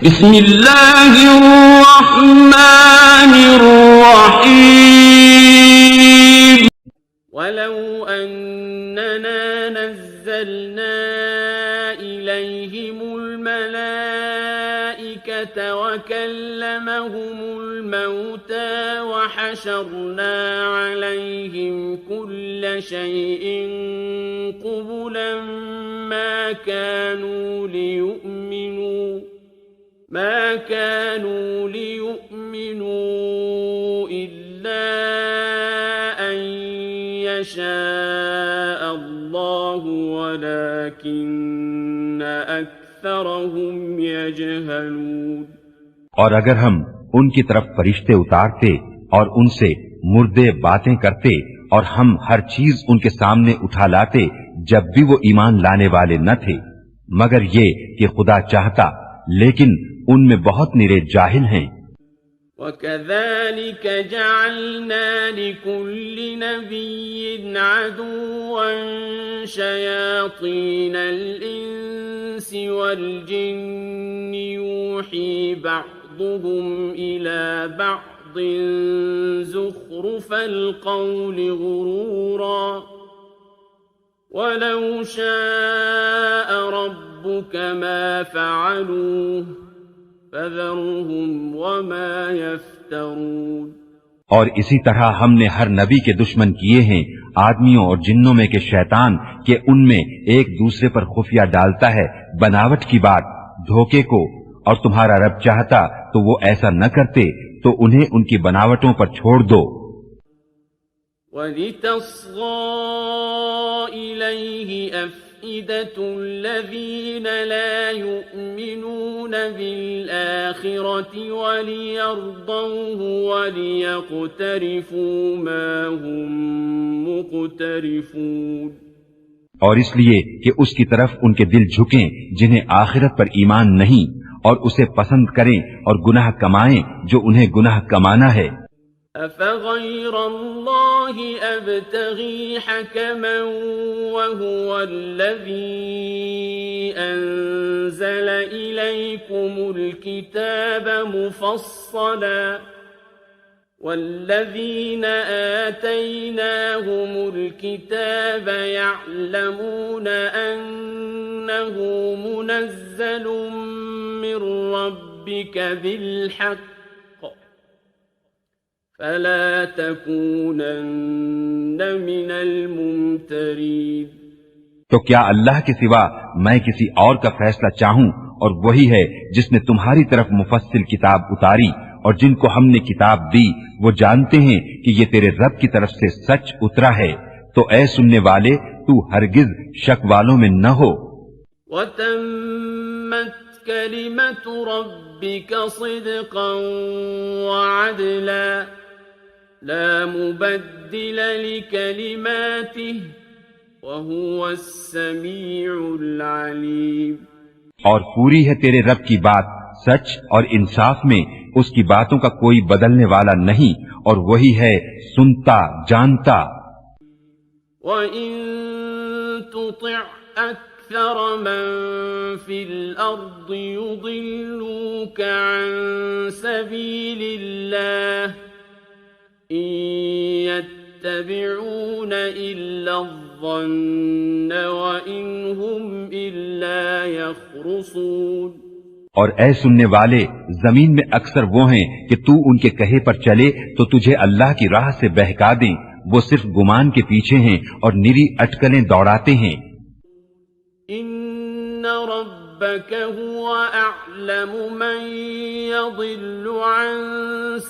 بسم اللہ الرحمن الرحیم ولو أننا نزلنا إليهم الملائكة وكلمهم الموتى وحشرنا عليهم كل شيء قبلا ما كانوا ليؤمنوا إلا أن يشاء الله ولكن أكثرهم يجهلون۔ اور اگر ہم ان کی طرف فرشتے اتارتے اور ان سے مردے باتیں کرتے اور ہم ہر چیز ان کے سامنے اٹھا لاتے جب بھی وہ ایمان لانے والے نہ تھے، مگر یہ کہ خدا چاہتا، لیکن ان میں بہت نرے جاہل ہیں۔ وَكَذَلِكَ جَعَلْنَا لِكُلِّ نَبِيٍّ عَدُوًّا شَيَاطِينَ الْإِنسِ وَالْجِنِّ يُوحِي بَعْضُهُمْ إِلَى بَعْضٍ زُخْرُفَ الْقَوْلِ غُرُورًا وَلَوْ شَاءَ رَبُّكَ مَا فَعَلُوهُ فَذَرْهُمْ وَمَا يَفْتَرُونَ۔ اور اسی طرح ہم نے ہر نبی کے دشمن کیے ہیں آدمیوں اور جنوں میں کے شیطان، کہ ان میں ایک دوسرے پر خفیہ ڈالتا ہے بناوٹ کی بات، دھوکے کو، اور تمہارا رب چاہتا تو وہ ایسا نہ کرتے، تو انہیں ان کی بناوٹوں پر چھوڑ دو۔ وَلِتَصْغَىٰ إِلَيْهِ أَفْئِدَةُ الَّذِينَ لَا يُؤْمِنُونَ بِالْآخِرَةِ وَلِيَرْضَوْهُ وَلِيَقْتَرِفُوا مَا هُمْ مُقْتَرِفُونَ۔ اور اس لیے کہ اس کی طرف ان کے دل جھکیں جنہیں آخرت پر ایمان نہیں، اور اسے پسند کریں اور گناہ کمائیں جو انہیں گناہ کمانا ہے۔ أَفَغَيْرَ اللَّهِ أَبْتَغِي حَكَمًا وَهُوَ الَّذِي أَنزَلَ إِلَيْكُمُ الْكِتَابَ مُفَصَّلًا وَالَّذِينَ آتَيْنَاهُمُ الْكِتَابَ يَعْلَمُونَ أَنَّهُ مُنَزَّلٌ مِّن رَّبِّكَ بِالْحَقِّ فَلَا تَكُونَنَّ مِنَ الْمُمْتَرِينَ۔ تو کیا اللہ کے سوا میں کسی اور کا فیصلہ چاہوں، اور وہی ہے جس نے تمہاری طرف مفصل کتاب اتاری، اور جن کو ہم نے کتاب دی وہ جانتے ہیں کہ یہ تیرے رب کی طرف سے سچ اترا ہے، تو اے سننے والے تو ہرگز شک والوں میں نہ ہو۔ وَتَمَّتْ كَلِمَةُ رَبِّكَ صِدْقًا وَعَدْلًا لا مبدل لكلماته وهو السميع العليم۔ اور پوری ہے تیرے رب کی بات سچ اور انصاف میں، اس کی باتوں کا کوئی بدلنے والا نہیں، اور وہی ہے سنتا جانتا۔ وَإِن تُطِعْ أَكْثَرَ مَن فِي الْأَرْضِ يُضِلُّوكَ عَن سَبِيلِ اللَّهِ إِن يَتَّبِعُونَ إِلَّا الظَّنَّ وَإِنْ هُمْ إِلَّا يَخْرُصُونَ۔ اور اے سننے والے، زمین میں اکثر وہ ہیں کہ تو ان کے کہے پر چلے تو تجھے اللہ کی راہ سے بہکا دیں، وہ صرف گمان کے پیچھے ہیں اور نری اٹکلیں دوڑاتے ہیں۔ إِنَّ رَبَّكَ هُوَ أَعْلَمُ مَن يَضِلُّ عَن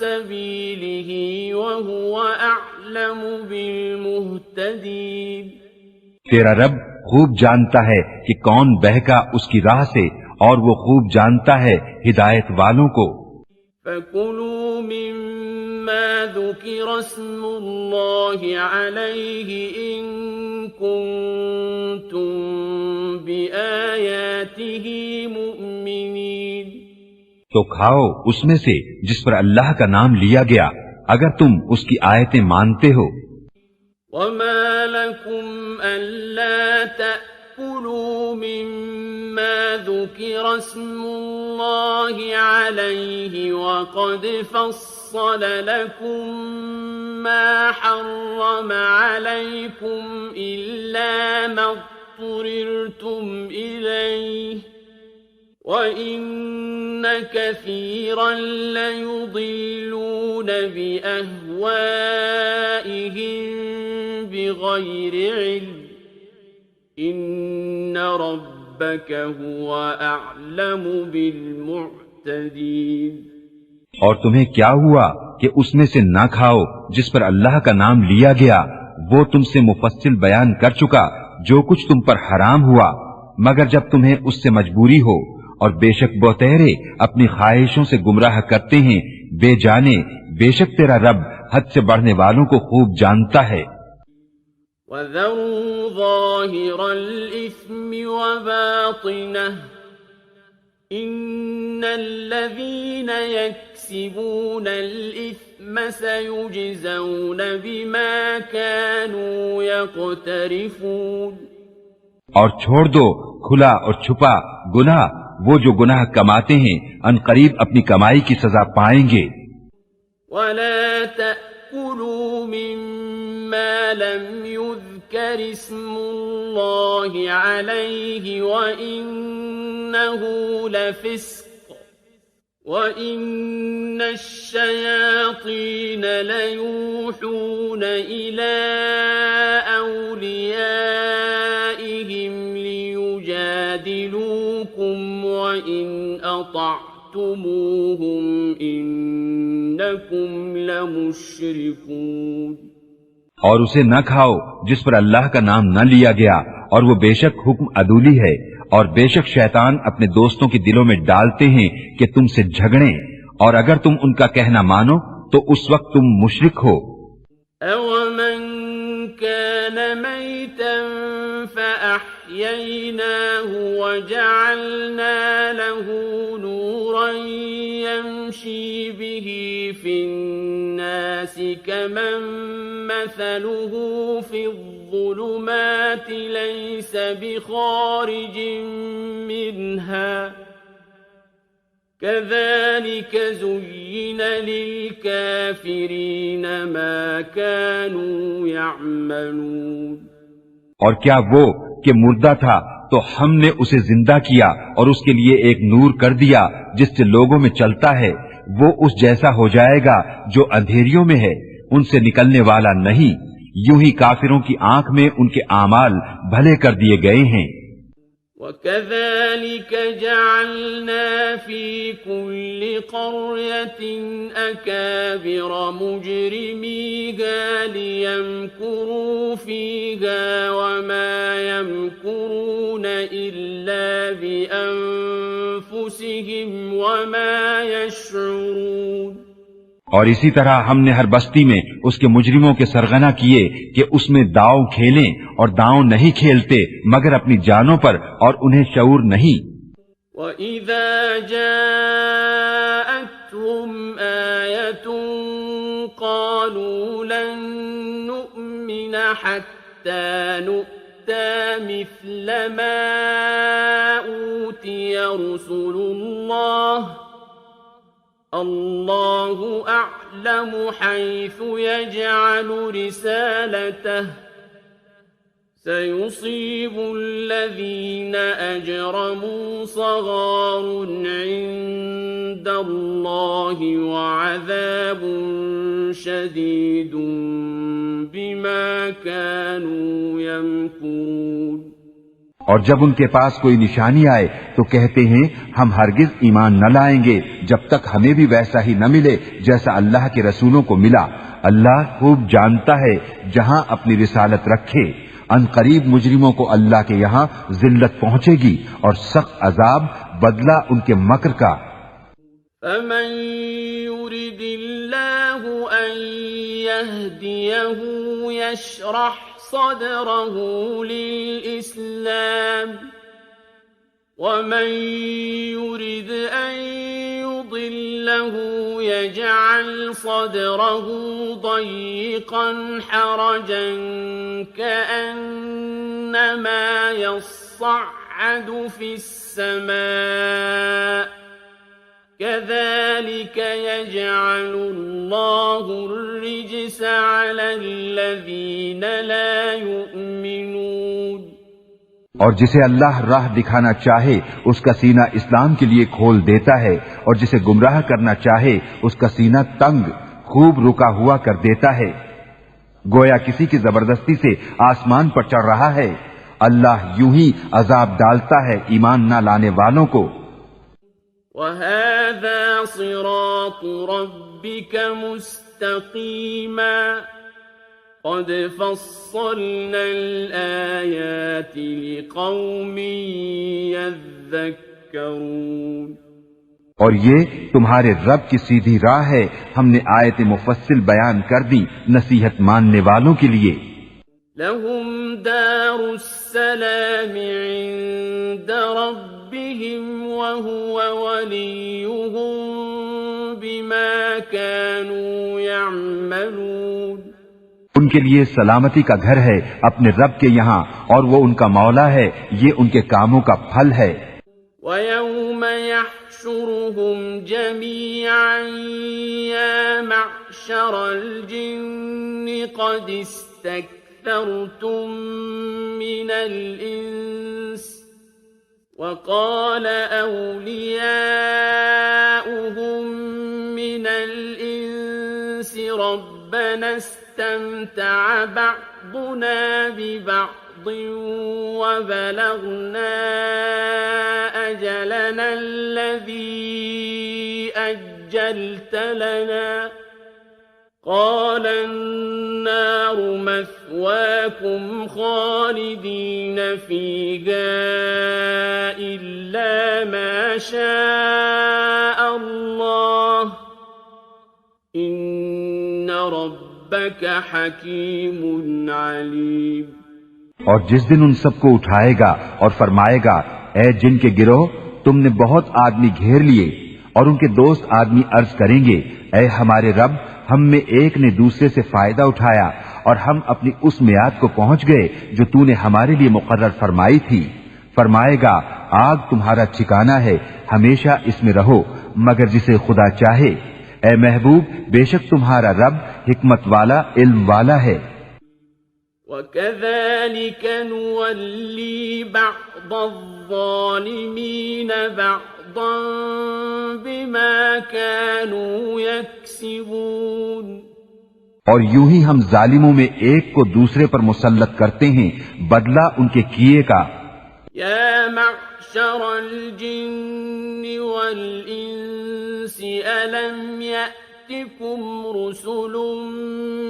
سَبِيلِهِ وَهُوَ أَعْلَمُ بِالْمُهْتَدِينَ۔ تیرا رب خوب جانتا ہے کہ کون بہکا اس کی راہ سے، اور وہ خوب جانتا ہے ہدایت والوں کو۔ فَكُلُوا مِمَّا ذُكِرَ اسْمُ اللَّهِ عَلَيْهِ إِن كُنتُم بِآيَاتِهِ مُؤْمِنِينَ۔ تو کھاؤ اس میں سے جس پر اللہ کا نام لیا گیا، اگر تم اس کی آیتیں مانتے ہو۔ وَمَا لَكُمْ أَلَّا تَأْكُلُوا مِمَّا مما ذكر اسم الله عليه وقد فصل لكم ما حرم عليكم إلا ما اضطررتم إليه وَإِنَّ كَثِيرًا لَيُضِلُّونَ بِأَهْوَائِهِمْ بِغَيْرِ عِلْمٍ إِنَّ رَبَّكَ هُوَ أَعْلَمُ بِالْمُعْتَدِينَ۔ اور تمہیں کیا ہوا کہ اس میں سے نہ کھاؤ جس پر اللہ کا نام لیا گیا، وہ تم سے مفصل بیان کر چکا جو کچھ تم پر حرام ہوا، مگر جب تمہیں اس سے مجبوری ہو، اور بے شک بہتیرے اپنی خواہشوں سے گمراہ کرتے ہیں بے جانے، بے شک تیرا رب حد سے بڑھنے والوں کو خوب جانتا ہے۔ وَذَرُوا ظَاهِرَ الْإِثْمِ وَبَاطِنَهُ إِنَّ الَّذِينَ يَكْسِبُونَ الْإِثْمَ سَيُجْزَوْنَ بِمَا كَانُوا يَقْتَرِفُونَ۔ اور چھوڑ دو کھلا اور چھپا گناہ، وہ جو گناہ کماتے ہیں ان قریب اپنی کمائی کی سزا پائیں گے۔ وَلَا تَأْكُلُوا مِمَّا لَمْ يُذْكَرِ اسْمُ اللَّهِ عَلَيْهِ وَإِنَّهُ لَفِسْقٌ وَإِنَّ الشَّيَاطِينَ لَيُوحُونَ إِلَىٰ أَوْلِيَائِهِمْ لِيُجَادِلُوكُمْ وَإِنْ أَطَعْتُمُوهُمْ إِنَّكُمْ لَمُشْرِكُونَ۔ اور اسے نہ کھاؤ جس پر اللہ کا نام نہ لیا گیا، اور وہ بے شک حکم عدولی ہے، اور بے شک شیطان اپنے دوستوں کے دلوں میں ڈالتے ہیں کہ تم سے جھگڑیں، اور اگر تم ان کا کہنا مانو تو اس وقت تم مشرک ہو۔ أَوَمَنْ كَانَ مَيْتًا فَأَحْيَيْنَاهُ وَجَعَلْنَا لَهُ نُورًا يَمْشِي بِهِ فِي النَّاسِ كَمَنْ مَثَلُهُ فِي الظُّلُمَاتِ لَيْسَ بِخَارِجٍ مِّنْهَا كَذَلِكَ زُيِّنَ لِلْكَافِرِينَ مَا كَانُوا يَعْمَلُونَ۔ اور کیا وہ کہ مردہ تھا تو ہم نے اسے زندہ کیا اور اس کے لیے ایک نور کر دیا جس سے لوگوں میں چلتا ہے، وہ اس جیسا ہو جائے گا جو اندھیریوں میں ہے، ان سے نکلنے والا نہیں۔ یوں ہی کافروں کی آنکھ میں ان کے اعمال بھلے کر دیے گئے ہیں۔ وَكَذَلِكَ جَعَلْنَا فِي كُلِّ قَرْيَةٍ أَكَابِرَ مُجْرِمِيهَا لِيَمْكُرُوا فِيهَا وَمَا يَمْكُرُونَ إِلَّا بِأَنفُسِهِمْ وَمَا يَشْعُرُونَ۔ اور اسی طرح ہم نے ہر بستی میں اس کے مجرموں کے سرغنہ کیے کہ اس میں داؤ کھیلیں، اور داؤ نہیں کھیلتے مگر اپنی جانوں پر، اور انہیں شعور نہیں۔ وَإِذَا جَاءَتْهُمْ آيَةٌ قَالُوا لَن نُّؤْمِنَ حَتَّى نُؤْتَىٰ مِثْلَ مَا أُوتِيَ رُسُلُ اللَّهِ اللَّهُ أَعْلَمُ حَيْثُ يَجْعَلُ رِسَالَتَهُ سَيُصِيبُ الَّذِينَ أَجْرَمُوا صَغَارٌ عِندَ اللَّهِ وَعَذَابٌ شَدِيدٌ بِمَا كَانُوا يَمْكُرُونَ۔ اور جب ان کے پاس کوئی نشانی آئے تو کہتے ہیں ہم ہرگز ایمان نہ لائیں گے جب تک ہمیں بھی ویسا ہی نہ ملے جیسا اللہ کے رسولوں کو ملا۔ اللہ خوب جانتا ہے جہاں اپنی رسالت رکھے۔ ان قریب مجرموں کو اللہ کے یہاں ذلت پہنچے گی اور سخت عذاب بدلہ ان کے مکر کا۔ فَمَن يُرِدِ اللَّهُ أَن يَهْدِيَهُ يَشْرَحْ صَدْرَهُ لِلْإِسْلَامِ وَمَن يُرِدْ أَن يُضِلَّهُ يَجْعَلْ صَدْرَهُ ضَيِّقًا حَرَجًا كَأَنَّمَا يَصَّعَّدُ يصعد في السماء كذلك يجعل الله الرجس على الذين لا يؤمنون۔ اور جسے اللہ راہ دکھانا چاہے اس کا سینہ اسلام کے لیے کھول دیتا ہے، اور جسے گمراہ کرنا چاہے اس کا سینہ تنگ خوب رکا ہوا کر دیتا ہے، گویا کسی کی زبردستی سے آسمان پر چڑھ رہا ہے۔ اللہ یوں ہی عذاب ڈالتا ہے ایمان نہ لانے والوں کو۔ وَهَذَا صِرَاطُ رَبِّكَ مُسْتَقِيمًا قَدْ فَصَّلْنَا الْآيَاتِ لِقَوْمٍ يَذَّكَّرُونَ۔ اور یہ تمہارے رب کی سیدھی راہ ہے، ہم نے آیت مفصل بیان کر دی نصیحت ماننے والوں کے لیے۔ لَهُمْ دَارُ السَّلَامِ عِندَ رَبِّهِمْ وَهُوَ وَلِيُّهُمْ بِمَا كَانُوا يَعْمَلُونَ۔ ان کے لیے سلامتی کا گھر ہے اپنے رب کے یہاں، اور وہ ان کا مولا ہے، یہ ان کے کاموں کا پھل ہے۔ وَيَوْمَ يَحْشُرُهُمْ جَمِيعًا يَا مَعْشَرَ الْجِنِّ قَدِ اسْتَكْثَرْتُم مِّنَ الْإِنسِ وَقَالَ أَوْلِيَاؤُهُم مِّنَ الْإِنسِ رَبَّنَا اسْتَمْتَعَ بَعْضُنَا بِبَعْضٍ وَبَلَغْنَا أَجَلَنَا الَّذِي أَجَّلْتَ لَنَا قَالَ النَّارُ مَثْوَاكُمْ خَالِدِينَ فِيهَا إِلَّا مَا شَاءَ اللَّهُ إِنَّ رَبَّكَ حَكِيمٌ عَلِيمٌ۔ اور جس دن ان سب کو اٹھائے گا اور فرمائے گا، اے جن کے گروہ، تم نے بہت آدمی گھیر لیے، اور ان کے دوست آدمی عرض کریں گے، اے ہمارے رب، ہم میں ایک نے دوسرے سے فائدہ اٹھایا اور ہم اپنی اس میعاد کو پہنچ گئے جو تو نے ہمارے لیے مقرر فرمائی تھی۔ فرمائے گا، آگ تمہارا ٹھکانہ ہے، ہمیشہ اس میں رہو مگر جسے خدا چاہے۔ اے محبوب، بے شک تمہارا رب حکمت والا، علم والا ہے۔ وَكَذَلِكَ نُوَلِّي بَعْضَ الظَّالِمِينَ بَعْضًا بِمَا كَانُوا يَكْسِبُونَ۔ اور یوں ہی ہم ظالموں میں ایک کو دوسرے پر مسلط کرتے ہیں بدلہ ان کے کیے کا۔ یا معشر الجن والانس الم یأتکم رسل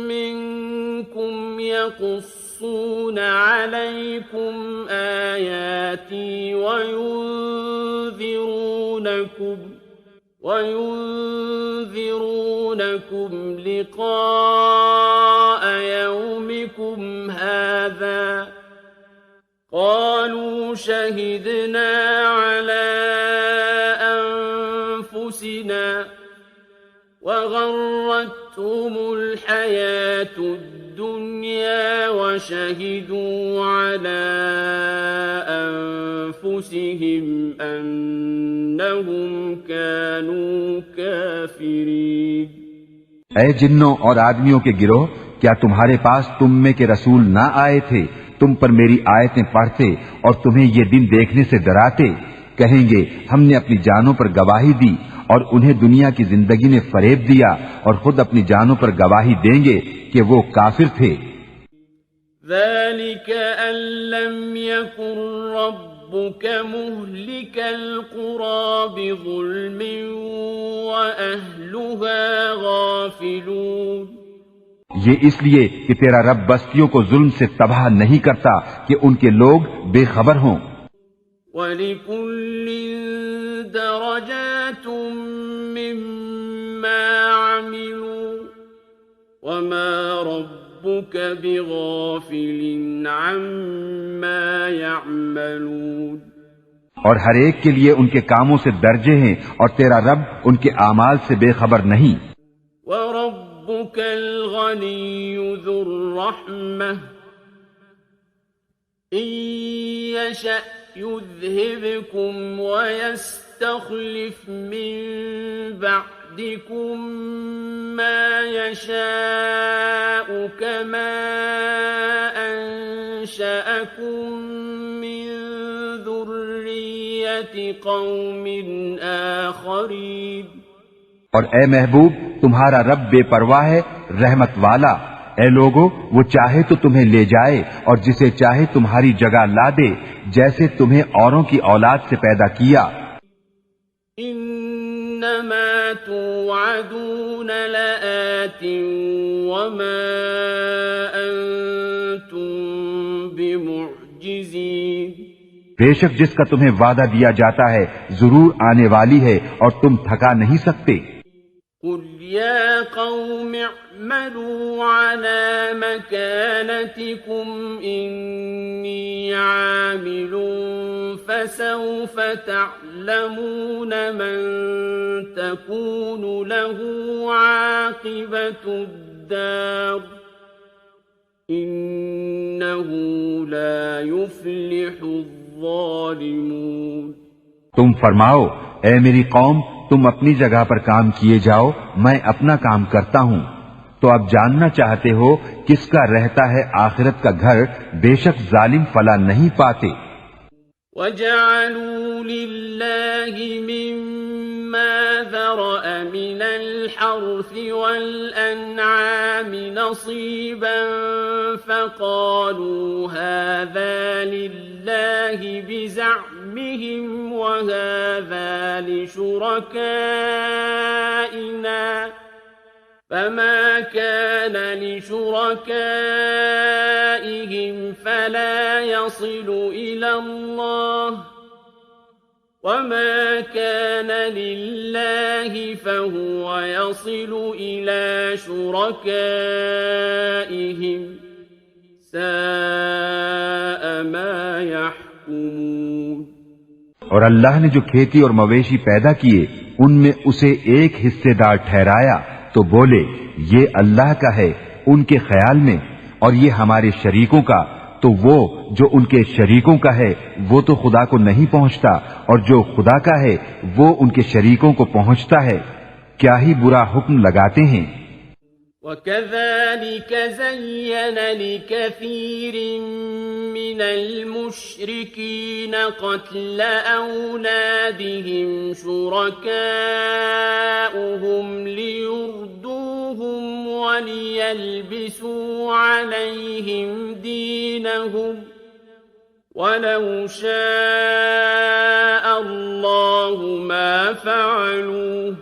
منکم یقصون علیکم آیاتی وَيُنذِرُونَكُمْ لِقَاءَ يَوْمِكُمْ هَذَا قَالُوا شَهِدْنَا عَلَى أَنفُسِنَا وَغَرَّتْهُمُ الْحَيَاةُ الدُّنْيَا وَشَهِدُوا عَلَى أَنفُسِهِمْ أَنَّهُمْ كَانُوا كَافِرِينَ۔ اے جنوں اور آدمیوں کے گروہ، کیا تمہارے پاس تم میں کے رسول نہ آئے تھے، تم پر میری آیتیں پڑھتے اور تمہیں یہ دن دیکھنے سے ڈراتے؟ کہیں گے، ہم نے اپنی جانوں پر گواہی دی اور انہیں دنیا کی زندگی نے فریب دیا، اور خود اپنی جانوں پر گواہی دیں گے کہ وہ کافر تھے۔ ذَلِكَ أَن لَّمْ يَكُن رَّبُّكَ مُهْلِكَ الْقُرَىٰ بِظُلْمٍ وَأَهْلُهَا غَافِلُونَ۔ یہ اس لیے کہ تیرا رب بستیوں کو ظلم سے تباہ نہیں کرتا کہ ان کے لوگ بے خبر ہوں۔ وَلِكُلٍّ دَرَجَاتٌ مِّمَّا عَمِلُوا وَمَا رَبُّكَ بِغَافِلٍ عَمَّا يَعْمَلُونَ۔ اور ہر ایک کے لیے ان کے کاموں سے درجے ہیں، اور تیرا رب ان کے اعمال سے بے خبر نہیں۔ وَرَبُّكَ الْغَنِيُّ ذُو الرَّحْمَةِ إِن يَشَأْ يذهبكم ويستخلف من بعدكم ما يشاء كما أنشأكم من ذرية قوم آخرين. اور اے محبوب تمہارا رب بے پرواہ ہے، رحمت والا. اے لوگو وہ چاہے تو تمہیں لے جائے اور جسے چاہے تمہاری جگہ لا دے، جیسے تمہیں اوروں کی اولاد سے پیدا کیا. انما توعدون لآت وما انتم بمعجزین. بے شک جس کا تمہیں وعدہ دیا جاتا ہے ضرور آنے والی ہے اور تم تھکا نہیں سکتے. قل يا قوم اعملوا على مكانتكم إني عامل فسوف تعلمون من تكون له عاقبة الدار إنه لا يفلح الظالمون. تم فرماؤ اے میری قوم تم اپنی جگہ پر کام کیے جاؤ، میں اپنا کام کرتا ہوں. تو اب جاننا چاہتے ہو کس کا رہتا ہے آخرت کا گھر، بے شک ظالم فلا نہیں پاتے. وَجَعَلُوا لِلَّهِ مِمَّا ذَرَأَ مِنَ الْحَرْثِ وَالْأَنْعَامِ نَصِيبًا فَقَالُوا هَذَا لِلَّهِ بِزَعْمِهِمْ وَهَذَا لِشُرَكَائِنَا فَمَا كَانَ لِشُرَكَائِهِمْ فَلَا يَصِلُ إِلَى اللَّهِ وَمَا كَانَ لِلَّهِ فَهُوَ يَصِلُ إِلَى شُرَكَائِهِمْ سَاءَ مَا يَحْكُمُونَ. اور اللہ نے جو کھیتی اور مویشی پیدا کیے ان میں اسے ایک حصے دار ٹھہرایا تو بولے یہ اللہ کا ہے ان کے خیال میں، اور یہ ہمارے شریکوں کا، تو وہ جو ان کے شریکوں کا ہے وہ تو خدا کو نہیں پہنچتا، اور جو خدا کا ہے وہ ان کے شریکوں کو پہنچتا ہے. کیا ہی برا حکم لگاتے ہیں. وَكَذَلِكَ زَيَّنَ لِكَثِيرٍ مِّنَ الْمُشْرِكِينَ قَتْلَ أَوْلَادِهِمْ شُرَكَاؤُهُمْ لِيُرْدُوهُمْ وَلِيَلْبِسُوا عَلَيْهِمْ دِينَهُمْ وَلَوْ شَاءَ اللَّهُ مَا فَعَلُوهُ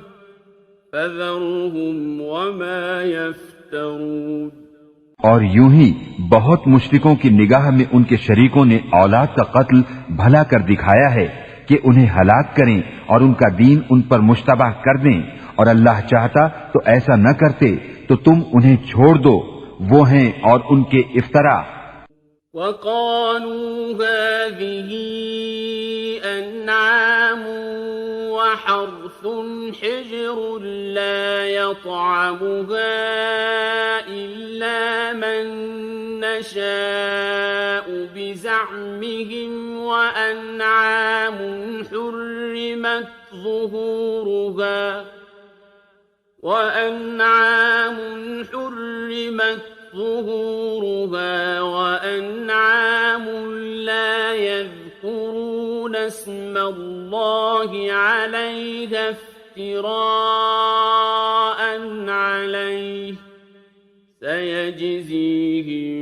فَذَرْهُمْ وَمَا يَفْتَرُونَ. اور یوں ہی بہت مشرکوں کی نگاہ میں ان کے شریکوں نے اولاد کا قتل بھلا کر دکھایا ہے کہ انہیں ہلاک کریں اور ان کا دین ان پر مشتبہ کر دیں، اور اللہ چاہتا تو ایسا نہ کرتے. تو تم انہیں چھوڑ دو، وہ ہیں اور ان کے افطرا. وَقَالُوا هَٰذِهِ أَنْعَامٌ وَحَرْثٌ حِجْرٌ لَّا يَطْعَمُهَا إِلَّا مَن نَّشَاءُ بِزَعْمِهِمْ وَأَنْعَامٌ حُرِّمَتْ ظُهُورُهَا وَأَنْعَامٌ لَّا يَذْكُرُونَ اسْمَ اللَّهِ عَلَيْهَا افْتِرَاءً عَلَيْهِ سَيَجْزِيهِم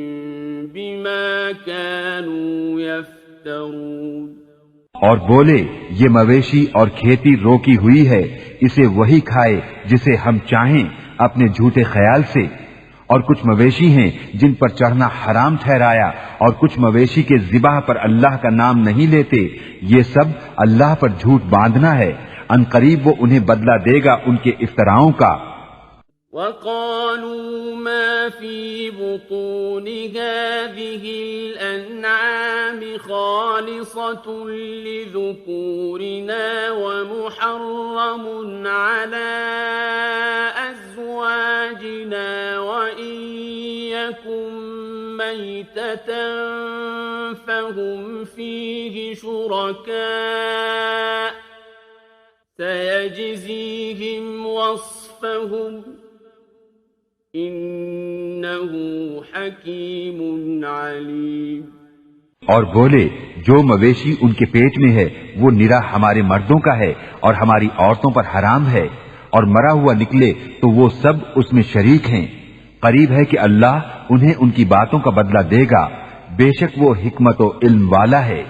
بِمَا كَانُوا يَفْتَرُونَ. اور بولے یہ مویشی اور کھیتی روکی ہوئی ہے، اسے وہی کھائے جسے ہم چاہیں اپنے جھوٹے خیال سے. اور کچھ مویشی ہیں جن پر چڑھنا حرام ٹھہرایا، اور کچھ مویشی کے ذبح پر اللہ کا نام نہیں لیتے. یہ سب اللہ پر جھوٹ باندھنا ہے. ان قریب وہ انہیں بدلہ دے گا ان کے افتراؤں کا. وَقَالُوا مَا فِي بُطُونِ هَٰذِهِ الْأَنْعَامِ خَالِصَةٌ لِّذُكُورِنَا وَمُحَرَّمٌ عَلَىٰ أَزْوَاجِنَا وَإِن يَكُن مَّيْتَةً فهم فيه شركاء سيجزيهم وصفهم إنه حكيم عليم۔ اور بولے جو مویشی ان کے پیٹ میں ہے وہ نرا ہمارے مردوں کا ہے اور ہماری عورتوں پر حرام ہے، اور مرا ہوا نکلے تو وہ سب اس میں شریک ہیں۔ قریب ہے کہ اللہ انہیں ان کی باتوں کا بدلہ دے گا، بے شک وہ حکمت و علم والا ہے۔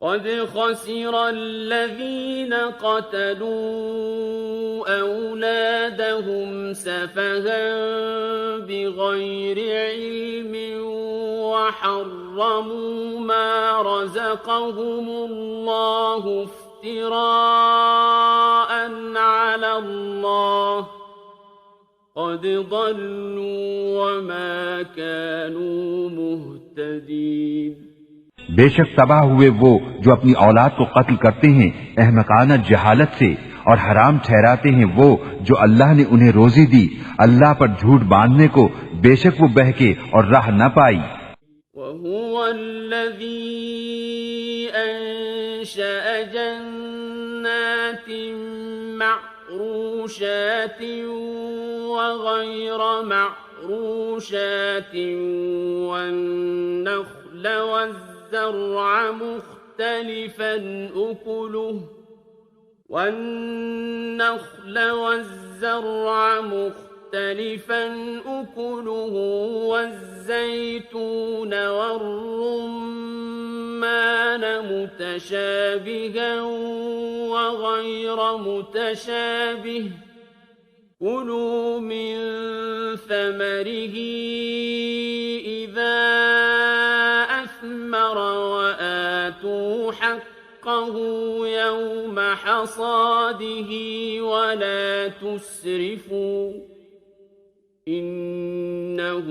قد خسر الذين قتلوا أولادهم سفها بغير علم وحرموا ما رزقهم الله افتراء على الله قد ضلوا وما كانوا مهتدين۔ بے شک تباہ ہوئے وہ جو اپنی اولاد کو قتل کرتے ہیں احمقانہ جہالت سے، اور حرام ٹھہراتے ہیں وہ جو اللہ نے انہیں روزی دی اللہ پر جھوٹ باندھنے کو، بے شک وہ بہکے اور راہ نہ پائی۔ وَهُوَ الَّذِي أَنشَأَ جَنَّاتٍ مَّعْرُوشَاتٍ وَغَيْرَ مَعْرُوشَاتٍ وَالنَّخْلَ وَالزَّرْعَ مُخْتَلِفًا أُكُلُهُ والزيتون والرمان متشابها وغير متشابه كلوا من ثمره إذا أثمر وآتوا حقه يوم حصاده ولا تسرفوا إنه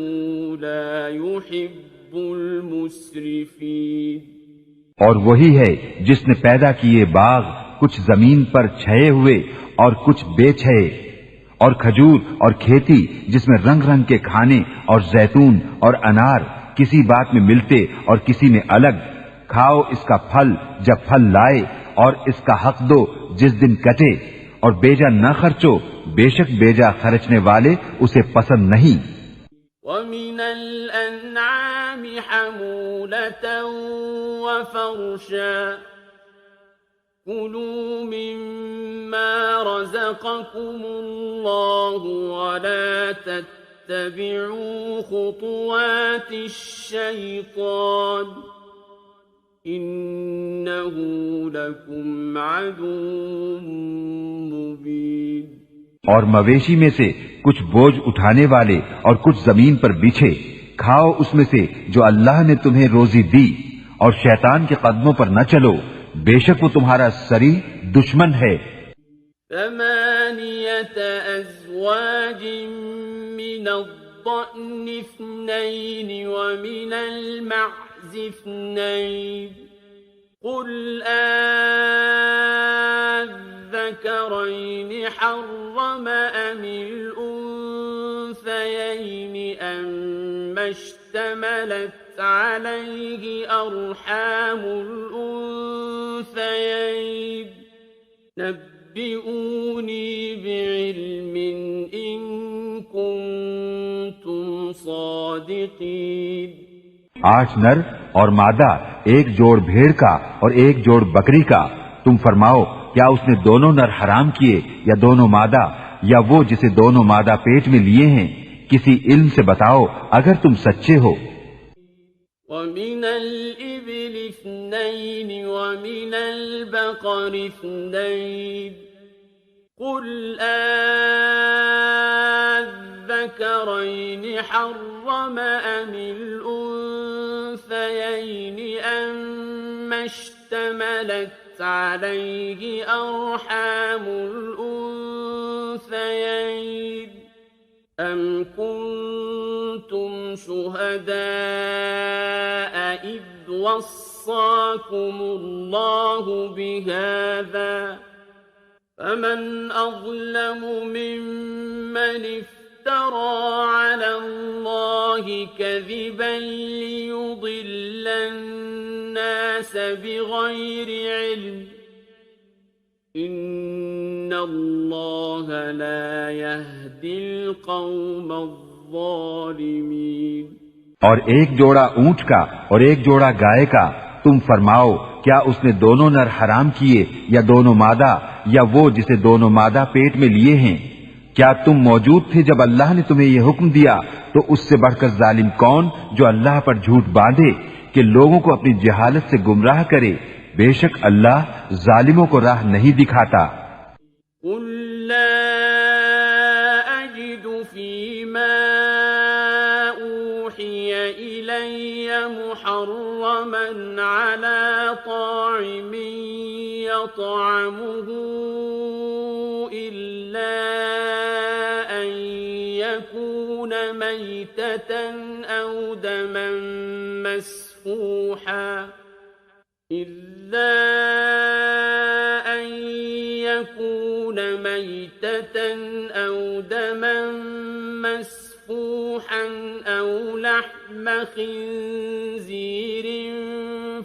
لا يحب المسرفين۔ اور وہی ہے جس نے پیدا کیے باغ کچھ زمین پر چھائے ہوئے اور کچھ بے چھائے، اور کھجور اور کھیتی جس میں رنگ رنگ کے کھانے اور زیتون اور انار کسی بات میں ملتے اور کسی میں الگ، کھاؤ اس کا پھل جب پھل لائے اور اس کا حق دو جس دن کٹے، اور بیجا نہ خرچو، بے شک بیجا خرچنے والے اسے پسند نہیں۔ وَمِنَ الْأَنْعَامِ حَمُولَةً وَفَرْشًا كُلُوا مِمَّا رَزَقَكُمُ اللَّهُ وَلَا تَتَّبِعُوا خُطُوَاتِ الشَّيْطَانِ إِنَّهُ لَكُمْ عَدُوٌّ مُبِينٌ۔ اور مویشی میں سے کچھ بوجھ اٹھانے والے اور کچھ زمین پر بچھے، کھاؤ اس میں سے جو اللہ نے تمہیں روزی دی، اور شیطان کے قدموں پر نہ چلو، بے شک وہ تمہارا سری دشمن ہے۔ ثمانية أزواج من الضأن اثنين ومن المعز اثنين قل الذكرين حرم أم الأنثيين أما اشتملت عليه أرحام الأنثيين نبئوني بعلم إن كنتم صادقين۔ 8 نر اور مادہ، ایک جوڑ بھیڑ کا اور ایک جوڑ بکری کا، تم فرماؤ کیا اس نے دونوں نر حرام کیے یا دونوں مادہ، یا وہ جسے دونوں مادہ پیٹ میں لیے ہیں؟ کسی علم سے بتاؤ اگر تم سچے ہو۔ وَمِنَ الْإِبِلِ اثْنَيْنِ وَمِنَ الْبَقَرِ اثْنَيْنِ قُلْ الذَّكَرَيْنِ حَرَّمَ أَمِ الْأُنثَيَيْنِ أَمَّا اشْتَمَلَتْ عليه أرحام الأنثيين أم كنتم شهداء إذ وصاكم الله بهذا فمن أظلم ممن افترى على الله كذبا ليضل الناس بغير علم إن الله لا يهدي القوم الظالمين۔ اور ایک جوڑا اونٹ کا اور ایک جوڑا گائے کا تم فرماؤ کیا اس نے دونوں نر حرام کیے یا دونوں مادہ یا وہ جسے دونوں مادہ پیٹ میں لیے ہیں؟ کیا تم موجود تھے جب اللہ نے تمہیں یہ حکم دیا؟ تو اس سے بڑھ کر ظالم کون جو اللہ پر جھوٹ باندھے کہ لوگوں کو اپنی جہالت سے گمراہ کرے؟ بے شک اللہ ظالموں کو راہ نہیں دکھاتا۔ قل لا أجد فيما أوحي إلي محرما على طاعم يطعمه إلا أن يكون ميتة أو دما مسفوحا أو دما مسفوحا أو لحم خنزير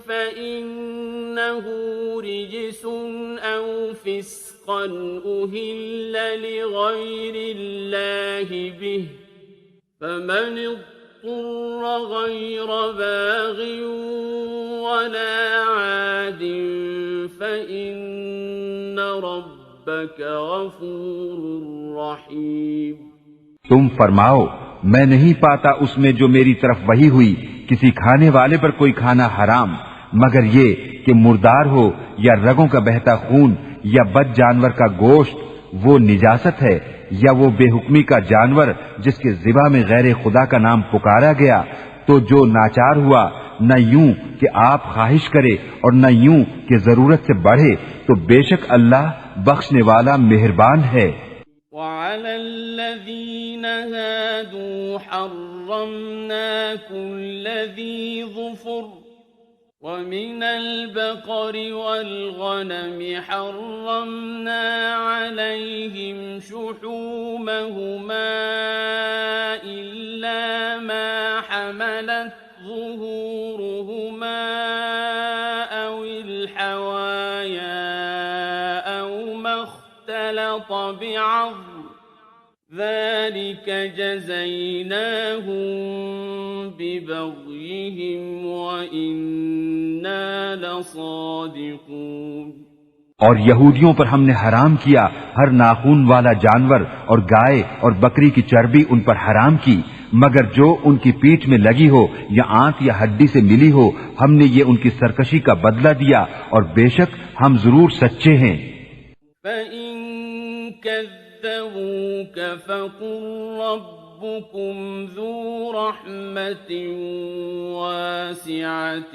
فإنه رجس أو فسقا أهل لغير الله به فمن اضطر غير باغ ولا عاد فإن ربك غفور رحيم۔ تم فرماؤ میں نہیں پاتا اس میں جو میری طرف وحی ہوئی کسی کھانے والے پر کوئی کھانا حرام مگر یہ کہ مردار ہو یا رگوں کا بہتا خون یا بد جانور کا گوشت وہ نجاست ہے، یا وہ بے حکمی کا جانور جس کے ذبح میں غیر خدا کا نام پکارا گیا، تو جو ناچار ہوا نہ یوں کہ آپ خواہش کرے اور نہ یوں کہ ضرورت سے بڑھے، تو بے شک اللہ بخشنے والا مہربان ہے۔ وعلى الذين هادوا حرمنا كل ذي ظفر ومن البقر والغنم حرمنا عليهم شحومهما إلا ما حملت ظهورهما أو الحوايا أو ما اختلط بعظم ذلك جزيناهم ببغيهم وإنا لصادقون۔ اور یہودیوں پر ہم نے حرام کیا ہر ناخون والا جانور اور گائے اور بکری کی چربی ان پر حرام کی مگر جو ان کی پیٹھ میں لگی ہو یا آنت یا ہڈی سے ملی ہو، ہم نے یہ ان کی سرکشی کا بدلہ دیا اور بے شک ہم ضرور سچے ہیں۔ فَإِن كَذَّبُوكَ فَقُلْ رَبُّكُمْ ذُو رَحْمَةٍ وَاسِعَةٍ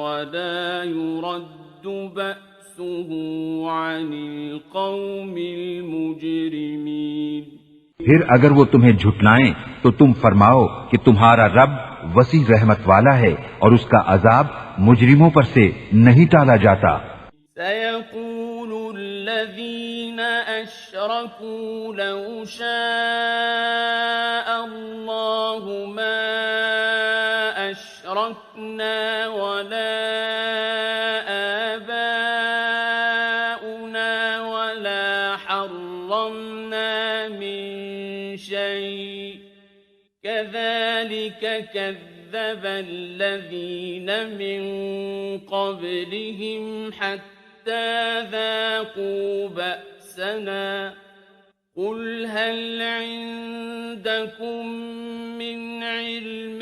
وَلَا يُرَدُّ بَأْسُهُ عَنِ الْقَوْمِ الْمُجْرِمِينَ۔ پھر اگر وہ تمہیں جھٹلائیں تو تم فرماؤ کہ تمہارا رب وسیع رحمت والا ہے اور اس کا عذاب مجرموں پر سے نہیں ٹالا جاتا۔ سَيَقُولُ الَّذِينَ أَشْرَكُوا لَوْ شَاءَ اللَّهُ مَا أَشْرَكْنَا وَلَا آبَاؤُنَا وَلَا حَرَّمْنَا مِن شَيْءٍ كَذَلِكَ كَذَّبَ الَّذِينَ مِن قَبْلِهِمْ حَتَّى ذاقوا بأسنا قل هل عندكم من علم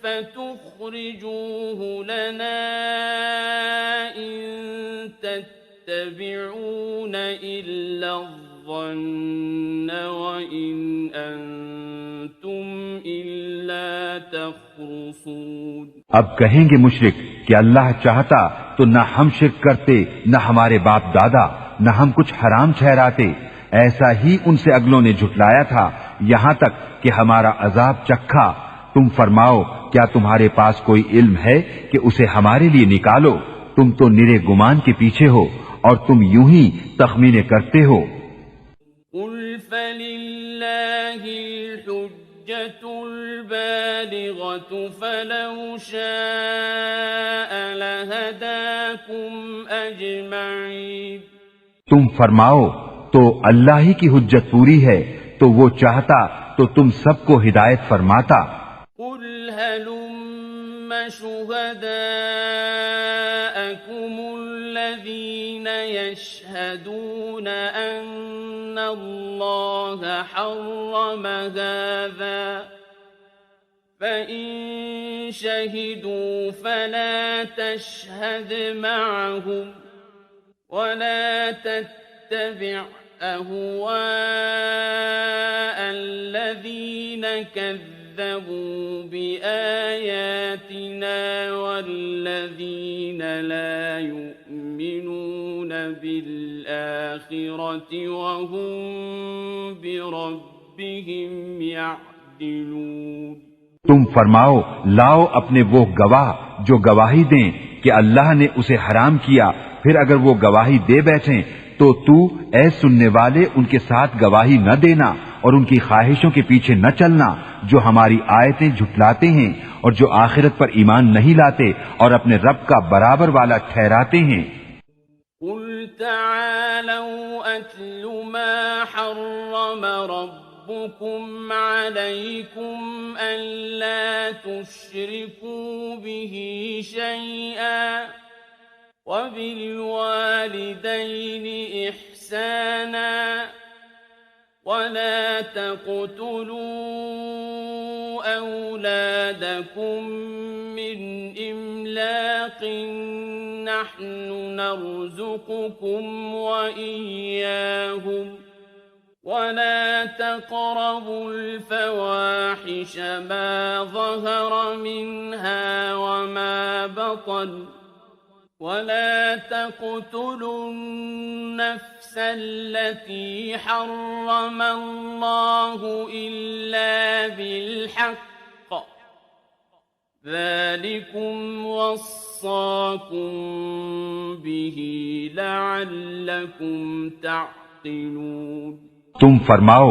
فتخرجوه لنا إن تتبعون إلا الظن وإن أنتم إلا تخرصون۔ اب کہیں گے مشرک کہ اللہ چاہتا تو نہ ہم شرک کرتے نہ ہمارے باپ دادا نہ ہم کچھ حرام ٹھہراتے، ایسا ہی ان سے اگلوں نے جھٹلایا تھا یہاں تک کہ ہمارا عذاب چکھا۔ تم فرماؤ کیا تمہارے پاس کوئی علم ہے کہ اسے ہمارے لیے نکالو؟ تم تو نرے گمان کے پیچھے ہو اور تم یوں ہی تخمینے کرتے ہو۔ قل فللہ الحجة البالغة فلو شاء لهداكم أجمعين. تم فرماؤ تو اللہ ہی کی حجت پوری ہے، تو وہ چاہتا تو تم سب کو ہدایت فرماتا. قل هلم شهداءكم الذين يشهدون أن الله حرم هذا فإن شهدوا فلا تشهد معهم ولا تتبع أهواء الذين كذبوا بآياتنا والذين لا يؤمنون بالآخرة وهم بربهم يعدلون. تم فرماؤ لاؤ اپنے وہ گواہ جو گواہی دیں کہ اللہ نے اسے حرام کیا، پھر اگر وہ گواہی دے بیٹھیں تو اے سننے والے ان کے ساتھ گواہی نہ دینا اور ان کی خواہشوں کے پیچھے نہ چلنا جو ہماری آیتیں جھٹلاتے ہیں اور جو آخرت پر ایمان نہیں لاتے اور اپنے رب کا برابر والا ٹھہراتے ہیں. قل تعالوا أتل ما حرم ربكم عليكم ألا تشركوا به شيئا وبالوالدين إحسانا ولا تقتلوا أولادكم من إملاق نحن نرزقكم وإياهم ولا تقربوا الفواحش ما ظهر منها وما بطن ولا تقتلوا النفس التي حرم الله إلا بالحق ذلكم وصاكم به لعلكم تعقلون. تم فرماؤ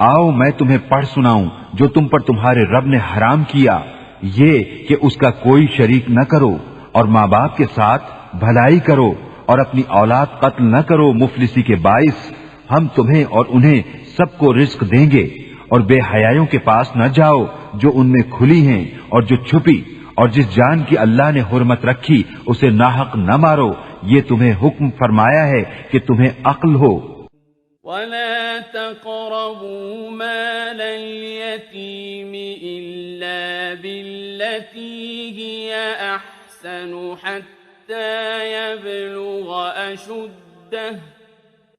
آؤ میں تمہیں پڑھ سناؤں جو تم پر تمہارے رب نے حرام کیا، یہ کہ اس کا کوئی شریک نہ کرو اور ماں باپ کے ساتھ بھلائی کرو اور اپنی اولاد قتل نہ کرو مفلسی کے باعث. ہم تمہیں اور انہیں سب کو رزق دیں گے اور بے حیائیوں کے پاس نہ جاؤ جو ان میں کھلی ہیں اور جو چھپی، اور جس جان کی اللہ نے حرمت رکھی اسے ناحق نہ مارو. یہ تمہیں حکم فرمایا ہے کہ تمہیں عقل ہو. ولا تقربوا مال اليتيم إلا بالتي هي أحسن حتى يبلغ أشده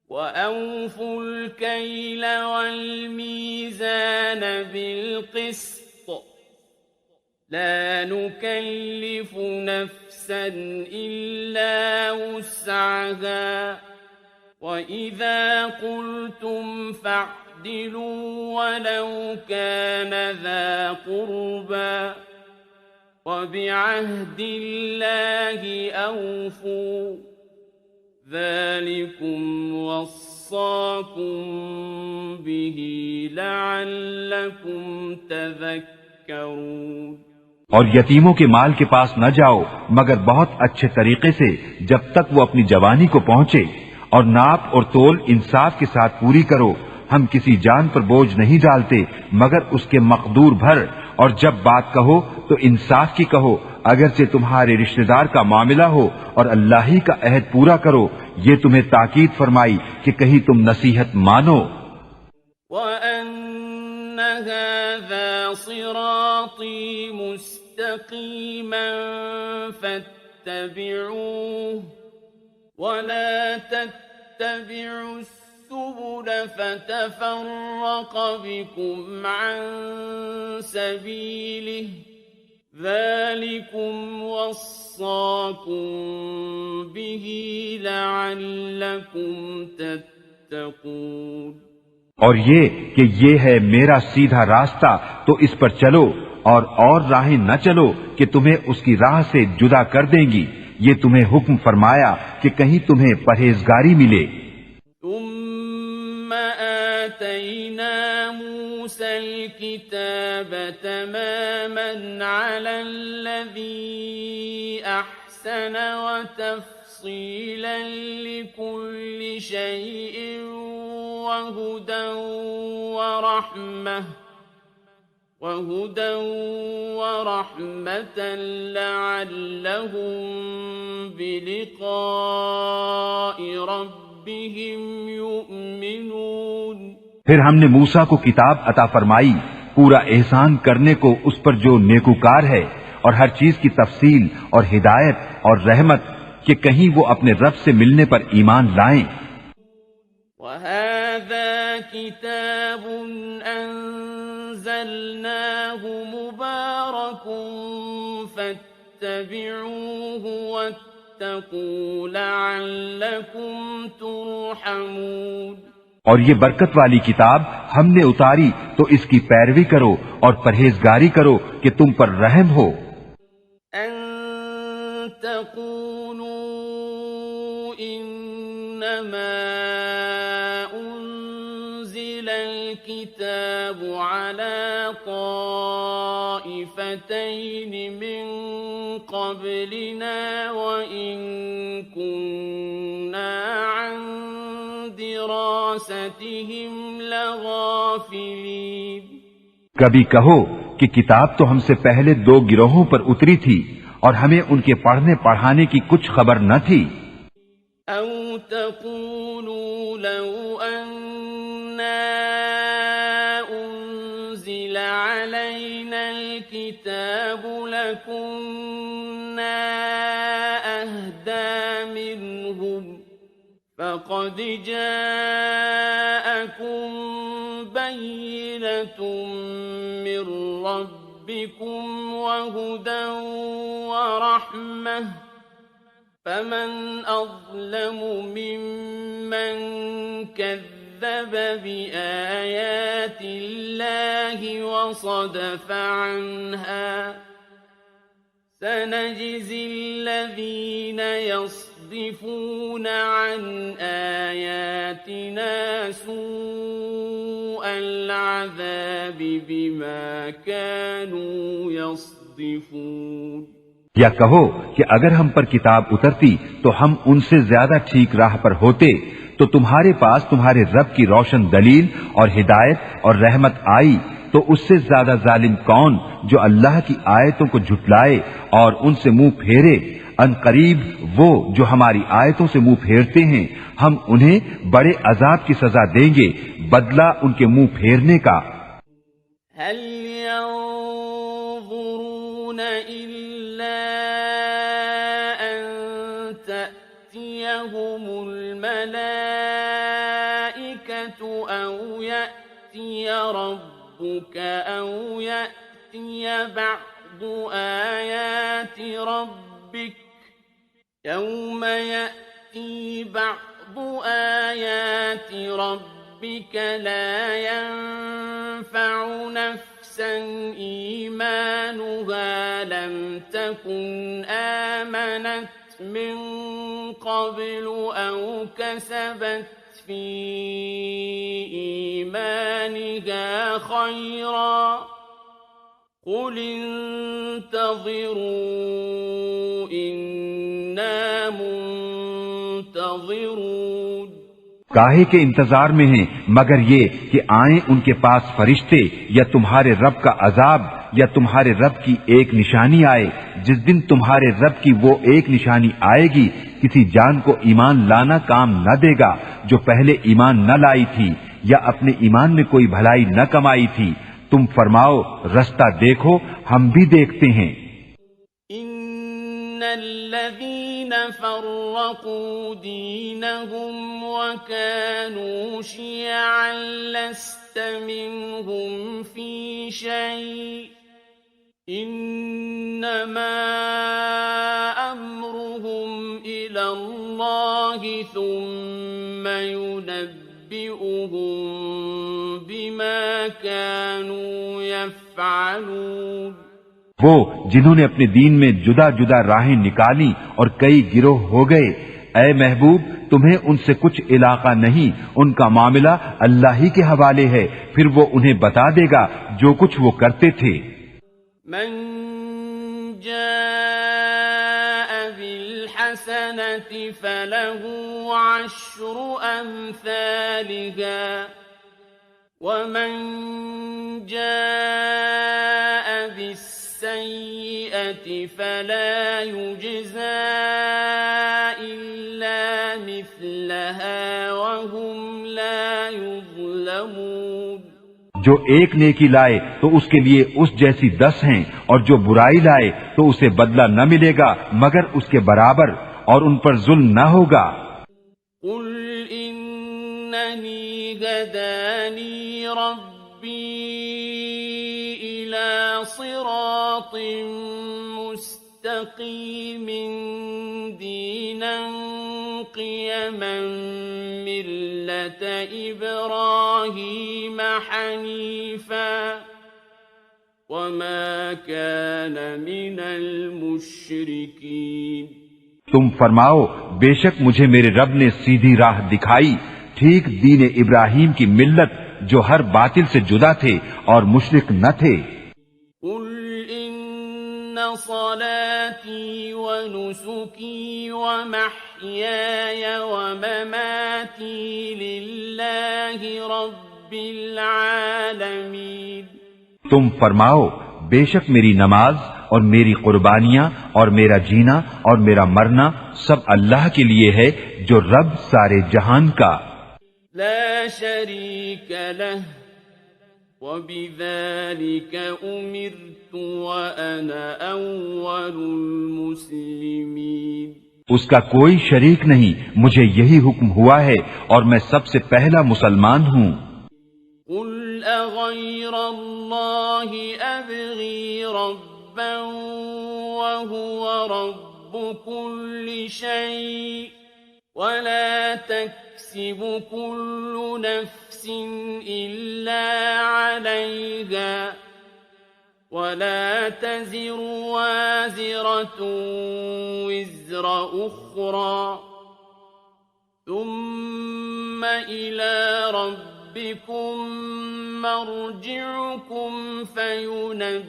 وأوفوا الكيل والميزان بالقسط لا نكلف نفسا إلا وسعها وَإِذَا قُلْتُمْ فَاعْدِلُوا وَلَوْ كَانَ ذَا قُرْبَى وَبِعَهْدِ اللَّهِ أَوْفُوا ذَلِكُمْ وَصَّاكُمْ بِهِ لَعَلَّكُمْ تَذَكَّرُونَ. اور یتیموں کے مال کے پاس نہ جاؤ مگر بہت اچھے طریقے سے جب تک وہ اپنی جوانی کو پہنچے، اور ناپ اور تول انصاف کے ساتھ پوری کرو. ہم کسی جان پر بوجھ نہیں ڈالتے مگر اس کے مقدور بھر، اور جب بات کہو تو انصاف کی کہو اگرچہ تمہارے رشتہ دار کا معاملہ ہو، اور اللہ ہی کا عہد پورا کرو. یہ تمہیں تاکید فرمائی کہ کہیں تم نصیحت مانو. وَأَنَّ هَذَا صِرَاطِي مُسْتَقِيمًا فَاتَّبِعُوهُ وَلَا تَتَّبِعُوا السُّبُلَ فَتَفَرَّقَ بِكُمْ عَن سَبِيلِهِ ذَلِكُمْ وَصَّاكُمْ بِهِ لَعَلَّكُمْ تَتَّقُونَ. اور یہ کہ یہ ہے میرا سیدھا راستہ تو اس پر چلو، اور راہیں نہ چلو کہ تمہیں اس کی راہ سے جدا کر دیں گی. یہ تمہیں حکم فرمایا کہ کہیں تمہیں پرہیزگاری ملے. ثم آتينا موسى الكتاب تماما على الذي أحسن وتفصيلا لكل شيء وهدى ورحمة لعلهم بلقاء ربهم يؤمنون۔ پھر ہم نے موسیٰ کو کتاب عطا فرمائی پورا احسان کرنے کو اس پر جو نیکوکار ہے، اور ہر چیز کی تفصیل اور ہدایت اور رحمت کہ کہیں وہ اپنے رب سے ملنے پر ایمان لائیں۔ وَهَذَا كِتَابٌ أَنزَلْنَاهُ مُبَارَكٌ فَاتَّبِعُوهُ وَاتَّقُوا لَعَلَّكُمْ تُرْحَمُونَ۔ اور یہ برکت والی کتاب ہم نے اتاری تو اس کی پیروی کرو اور پرہیزگاری کرو کہ تم پر رحم ہو۔ أَن تَقُولُوا إِنَّمَا أُنزِلَ الْكِتَابُ عَلَى طَائِفَتَيْنِ مِن قَبْلِنَا وَإِن كُنَّا عَن دِرَاسَتِهِمْ لَغَافِلِينَ۔ کبھی کہو کہ کتاب تو ہم سے پہلے 2 گروہوں پر اتری تھی اور ہمیں ان کے پڑھنے پڑھانے کی کچھ خبر نہ تھی۔ أَوْ تَقُولُوا لَوْ أَنَّا أُنزِلَ عَلَيْنَا الْكِتَابُ لَكُنَّا أَهْدَىٰ مِنْهُمْ فَقَدْ جَاءَكُمْ بَيِّنَةٌ مِّن رَّبِّكُمْ وَهُدًى وَرَحْمَةٌ فَمَنْ أَظْلَمُ مِمَّنْ كَذَّبَ بِآيَاتِ اللَّهِ وَصَدَفَ عَنْهَا سَنَجْزِي الَّذِينَ يَصْدِفُونَ عَنْ آيَاتِنَا سُوءَ الْعَذَابِ بِمَا كَانُوا يَصْدِفُونَ۔ یا کہو کہ اگر ہم پر کتاب اترتی تو ہم ان سے زیادہ ٹھیک راہ پر ہوتے، تو تمہارے پاس تمہارے رب کی روشن دلیل اور ہدایت اور رحمت آئی تو اس سے زیادہ ظالم کون جو اللہ کی آیتوں کو جھٹلائے اور ان سے منہ پھیرے۔ ان قریب وہ جو ہماری آیتوں سے منہ پھیرتے ہیں ہم انہیں بڑے عذاب کی سزا دیں گے، بدلہ ان کے منہ پھیرنے کا۔ هل ينظرون إلا أن تأتيهم الملائكة أو يأتي ربك أو يأتي بعض آيات ربك يوم يأتي بعض آيات ربك لا ينفع نفسا إيمانها لم تكن آمنت من قبل أو كسبت في إيمانها خيرا قل انتظروا إنا منتظرون۔ کاہے کے انتظار میں ہیں مگر یہ کہ آئیں ان کے پاس فرشتے یا تمہارے رب کا عذاب یا تمہارے رب کی ایک نشانی آئے۔ جس دن تمہارے رب کی وہ ایک نشانی آئے گی کسی جان کو ایمان لانا کام نہ دے گا جو پہلے ایمان نہ لائی تھی یا اپنے ایمان میں کوئی بھلائی نہ کمائی تھی۔ تم فرماؤ رستہ دیکھو ہم بھی دیکھتے ہیں۔ ان الذين فرقوا دينهم وكانوا شيعا لست منهم في شيء انما امرهم الى الله ثم ينبئهم بما كانوا يفعلون۔ وہ جنہوں نے اپنے دین میں جدا جدا راہیں نکالی اور کئی گروہ ہو گئے، اے محبوب تمہیں ان سے کچھ علاقہ نہیں، ان کا معاملہ اللہ ہی کے حوالے ہے، پھر وہ انہیں بتا دے گا جو کچھ وہ کرتے تھے۔ من جاء بالحسنة فله 10 أمثالها ومن جاء بالسيئة فلا يجزى إلا مثلها وهم لا يظلمون۔ جو ایک نیکی لائے تو اس کے لیے اس جیسی 10 ہیں، اور جو برائی لائے تو اسے بدلہ نہ ملے گا مگر اس کے برابر، اور ان پر ظلم نہ ہوگا۔ قل إنني هداني ربي إلى صراط مستقيم دينا قيما ملة إبراهيم حنيفا وما كان من المشركين۔ تم فرماؤ بے شک مجھے میرے رب نے سیدھی راہ دکھائی، ٹھیک دین ابراہیم کی ملت جو ہر باطل سے جدا تھے اور مشرک نہ تھے۔ قل إن صلاتي ونسكي ومحياي ومماتي لله رب العالمين۔ تم فرماؤ بے شک میری نماز اور میری قربانیاں اور میرا جینا اور میرا مرنا سب اللہ کے لیے ہے جو رب سارے جہان کا۔ لا شريك له وبذلك أمرت وأنا أول المسلمين۔ اس کا کوئی شریک نہیں، مجھے یہی حکم ہوا ہے اور میں سب سے پہلا مسلمان ہوں۔ قل أغير الله أبغي ربا وهو رب كل شيء ولا تكسب كل نفس إلا عليها ولا تزر وازرة وزر أخرى ثم إلى ربكم مرجعكم فينبئكم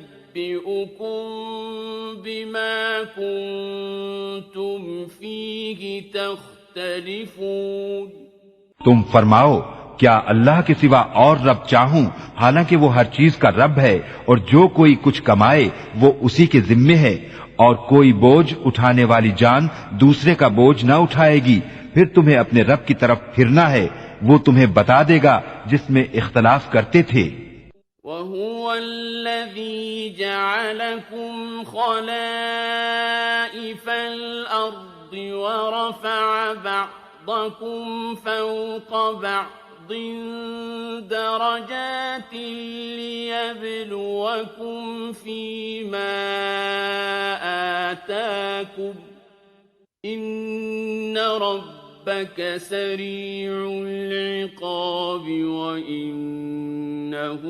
بما كنتم فيه تختلفون۔ تم فرماؤ کیا اللہ کے سوا اور رب چاہوں، حالانکہ وہ ہر چیز کا رب ہے، اور جو کوئی کچھ کمائے وہ اسی کے ذمے ہے، اور کوئی بوجھ اٹھانے والی جان دوسرے کا بوجھ نہ اٹھائے گی، پھر تمہیں اپنے رب کی طرف پھرنا ہے، وہ تمہیں بتا دے گا جس میں اختلاف کرتے تھے۔ وَهُوَ الَّذِي جَعَلَكُمْ خَلَائِفَ الْأَرْضِ وَرَفَعَ بَعْضَكُمْ فَوْقَ بَعْضٍ دَرَجَاتٍ لِيَبْلُوَكُمْ فِيمَا آتَاكُمْ إِنَّ رَبَّكَ سَرِيعُ الْعِقَابِ وَإِنَّهُ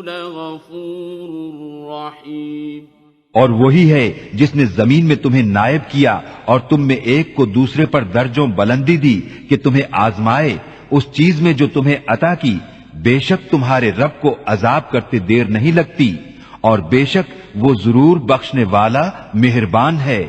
لَغَفُورٌ رَحِيمٌ۔ اور وہی ہے جس نے زمین میں تمہیں نائب کیا اور تم میں ایک کو دوسرے پر درجوں بلندی دی کہ تمہیں آزمائے اس چیز میں جو تمہیں عطا کی، بے شک تمہارے رب کو عذاب کرتے دیر نہیں لگتی، اور بے شک وہ ضرور بخشنے والا مہربان ہے۔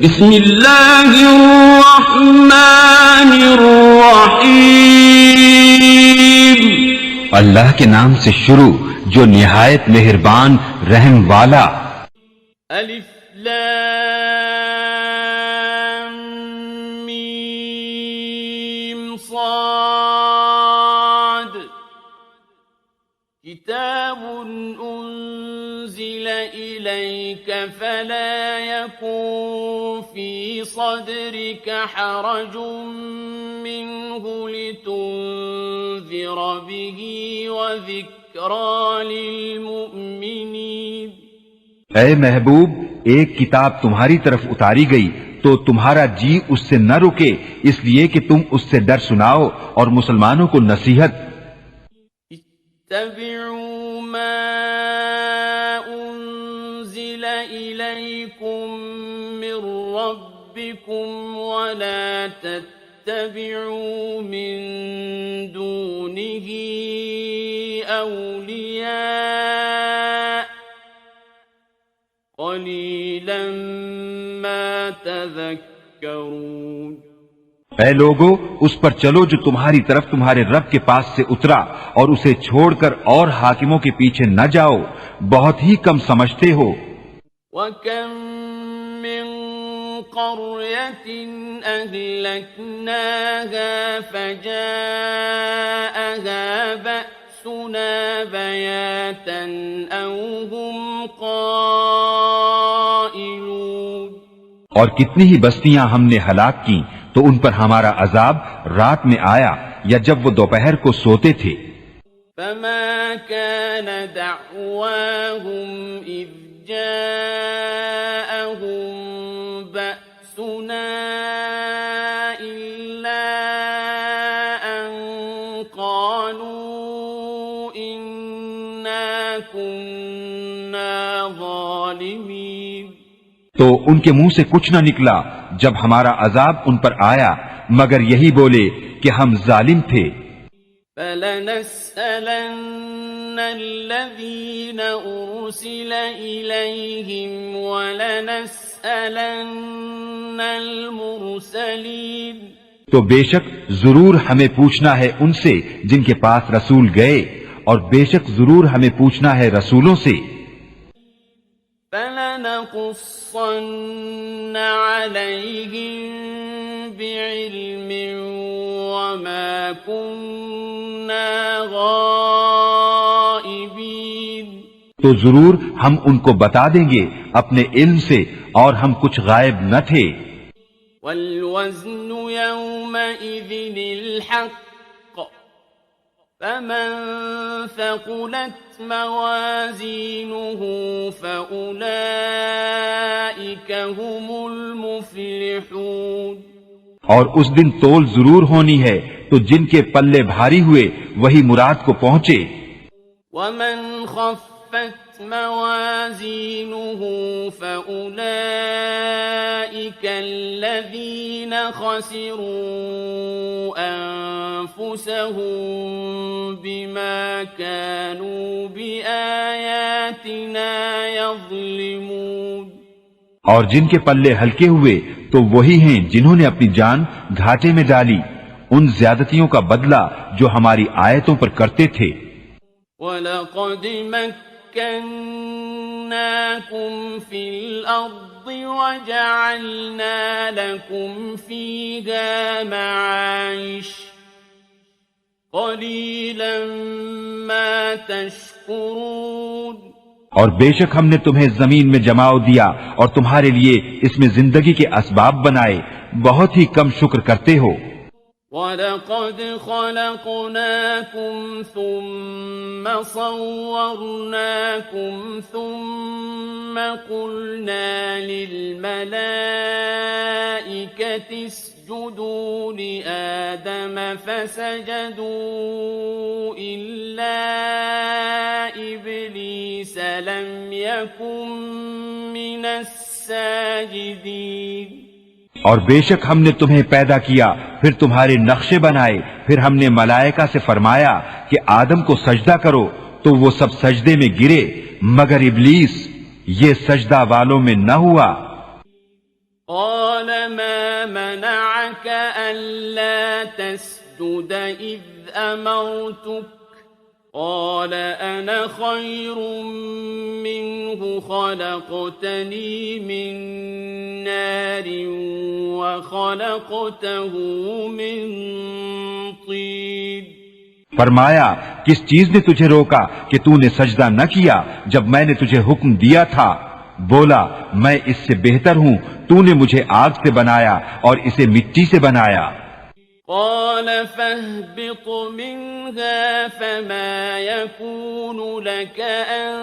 بسم اللہ الرحمن الرحیم۔ اللہ کے نام سے شروع جو نہایت مہربان رحم والا۔ الف لام میم صاد کتاب انزل الیک فلا یکن فی صدرک حرج منه لتنذر به وذکرى للمؤمنین۔ اے محبوب ایک کتاب تمہاری طرف اتاری گئی تو تمہارا جی اس سے نہ رکے، اس لیے کہ تم اس سے ڈر سناؤ اور مسلمانوں کو نصیحت۔ اتبعوا ما انزل الیکم من ربکم ربكم ولا تتبعوا من دونه أولياء قليلا ما تذكرون۔ اے لوگو، اس پر چلو جو تمہاری طرف تمہارے رب کے پاس سے اترا، اور اسے چھوڑ کر اور حاکموں کے پیچھے نہ جاؤ، بہت ہی کم سمجھتے ہو۔ وَكَم مِّن قَرْيَةٍ أَهْلَكْنَاهَا فَجَاءَهَا بَأْسُنَا بَيَاتًا أَوْ هُمْ قَائِلُونَ۔ اور کتنی ہی بستیاں ہم نے ہلاک کی تو ان پر ہمارا عذاب رات میں آیا یا جب وہ دوپہر کو سوتے تھے۔ فما كان دعواهم إذ جاءهم بأسنا إلا أن قالوا إنا كنا ظالمين۔ تو ان کے منہ سے کچھ نہ نکلا جب ہمارا عذاب ان پر آیا مگر یہی بولے کہ ہم ظالم تھے۔ فَلَنَسْأَلَنَّ الَّذِينَ أُرْسِلَ إِلَيْهِمْ وَلَنَسْأَلَنَّ الْمُرْسَلِينَ۔ تو بے شک ضرور ہمیں پوچھنا ہے ان سے جن کے پاس رسول گئے، اور بے شک ضرور ہمیں پوچھنا ہے رسولوں سے۔ فَلَنَقُصَّنَّ عَلَيْهِمْ بِعِلْمٍ وَمَا كُنَّا غَائِبِينَ۔ تو ضرور ہم ان کو بتا دیں گے اپنے علم سے، اور ہم کچھ غائب نہ تھے۔ وَالْوَزْنُ يَوْمَئِذٍ الْحَقُّ فَمَن ثَقُلَتْ مَوَازِينُهُ فَأُولَئِكَ هُمُ الْمُفْلِحُونَ۔ اور اس دن تول ضرور ہونی ہے، تو جن کے پلے بھاری ہوئے وہی مراد کو پہنچے۔ وَمَنْ خَفَّتْ مَوَازِينُهُ فَأُولَئِكَ الَّذِينَ خَسِرُوا أَنفُسَهُم بِمَا كَانُوا بِآيَاتِنَا يَظْلِمُونَ۔ اور جن کے پلے ہلکے ہوئے تو وہی ہیں جنہوں نے اپنی جان گھاٹے میں ڈالی ان زیادتیوں کا بدلہ جو ہماری آیتوں پر کرتے تھے۔ وَلَقَدْ مَكَّنَّاكُمْ فِي الْأَرْضِ وَجَعَلْنَا لَكُمْ فِيهَا مَعَايِشَ قَلِيلًا مَا تَشْكُرُونَ۔ اور بے شک ہم نے تمہیں زمین میں جماؤ دیا اور تمہارے لیے اس میں زندگی کے اسباب بنائے، بہت ہی کم شکر کرتے ہو۔ وَلَقَدْ خَلَقْنَاكُمْ ثُمَّ صَوَّرْنَاكُمْ ثُمَّ قُلْنَا لِلْمَلَائِكَةِ اسْجُدُوا لِآدَمَ فَسَجَدُوا إِلَّا إِبْلِيسَ لَمْ يَكُنْ مِنَ السَّاجِدِينَ۔ اور بے شک ہم نے تمہیں پیدا کیا، پھر تمہارے نقشے بنائے، پھر ہم نے ملائکہ سے فرمایا کہ آدم کو سجدہ کرو تو وہ سب سجدے میں گرے مگر ابلیس یہ سجدہ والوں میں نہ ہوا۔ قال ما منعك ألا تسجد إذ أمرتك قال أنا خير منه خلقتني من نار وخلقته من طين۔ فرمایا کس چیز نے تجھے روکا کہ تو نے سجدہ نہ کیا جب میں نے تجھے حکم دیا تھا؟ بولا میں اس سے بہتر ہوں، تو نے مجھے آگ سے بنایا اور اسے مٹی سے بنایا۔ قال فاهبط منها فما يكون لك أن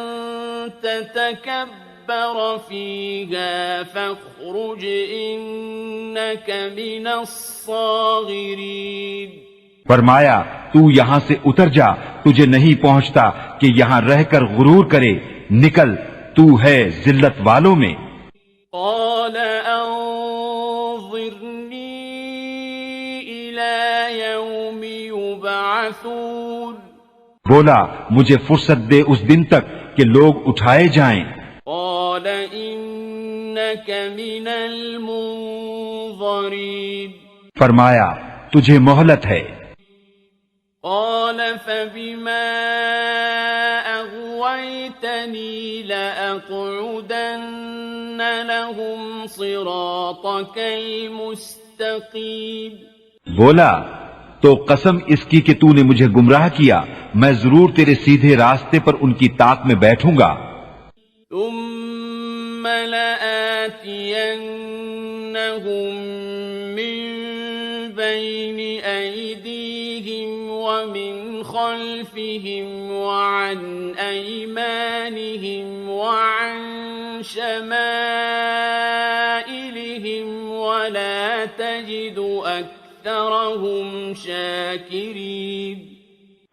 تتكبر فيها فاخرج إنك من الصاغرين۔ فرمایا تو یہاں سے اتر جا، تجھے نہیں پہنچتا کہ یہاں رہ کر غرور کرے، نکل، تو ہے ذلت والوں میں۔ قال انظرني يبعثون بولا مجھے فرصت دے اس دن تک کہ لوگ اٹھائے جائیں. قال إنك من المنظرين فرمایا تجھے مہلت ہے. قال فبما أغويتني لأقعدن لهم صراطك المستقيم. بولا تو قسم اس کی کہ تو نے مجھے گمراہ کیا، میں ضرور تیرے سیدھے راستے پر ان کی طاق میں بیٹھوں گا. ثم لآتينهم من بين أيديهم ومن خلفهم وعن أيمانهم وعن شمائلهم ولا تجد أكثرهم شاكرين.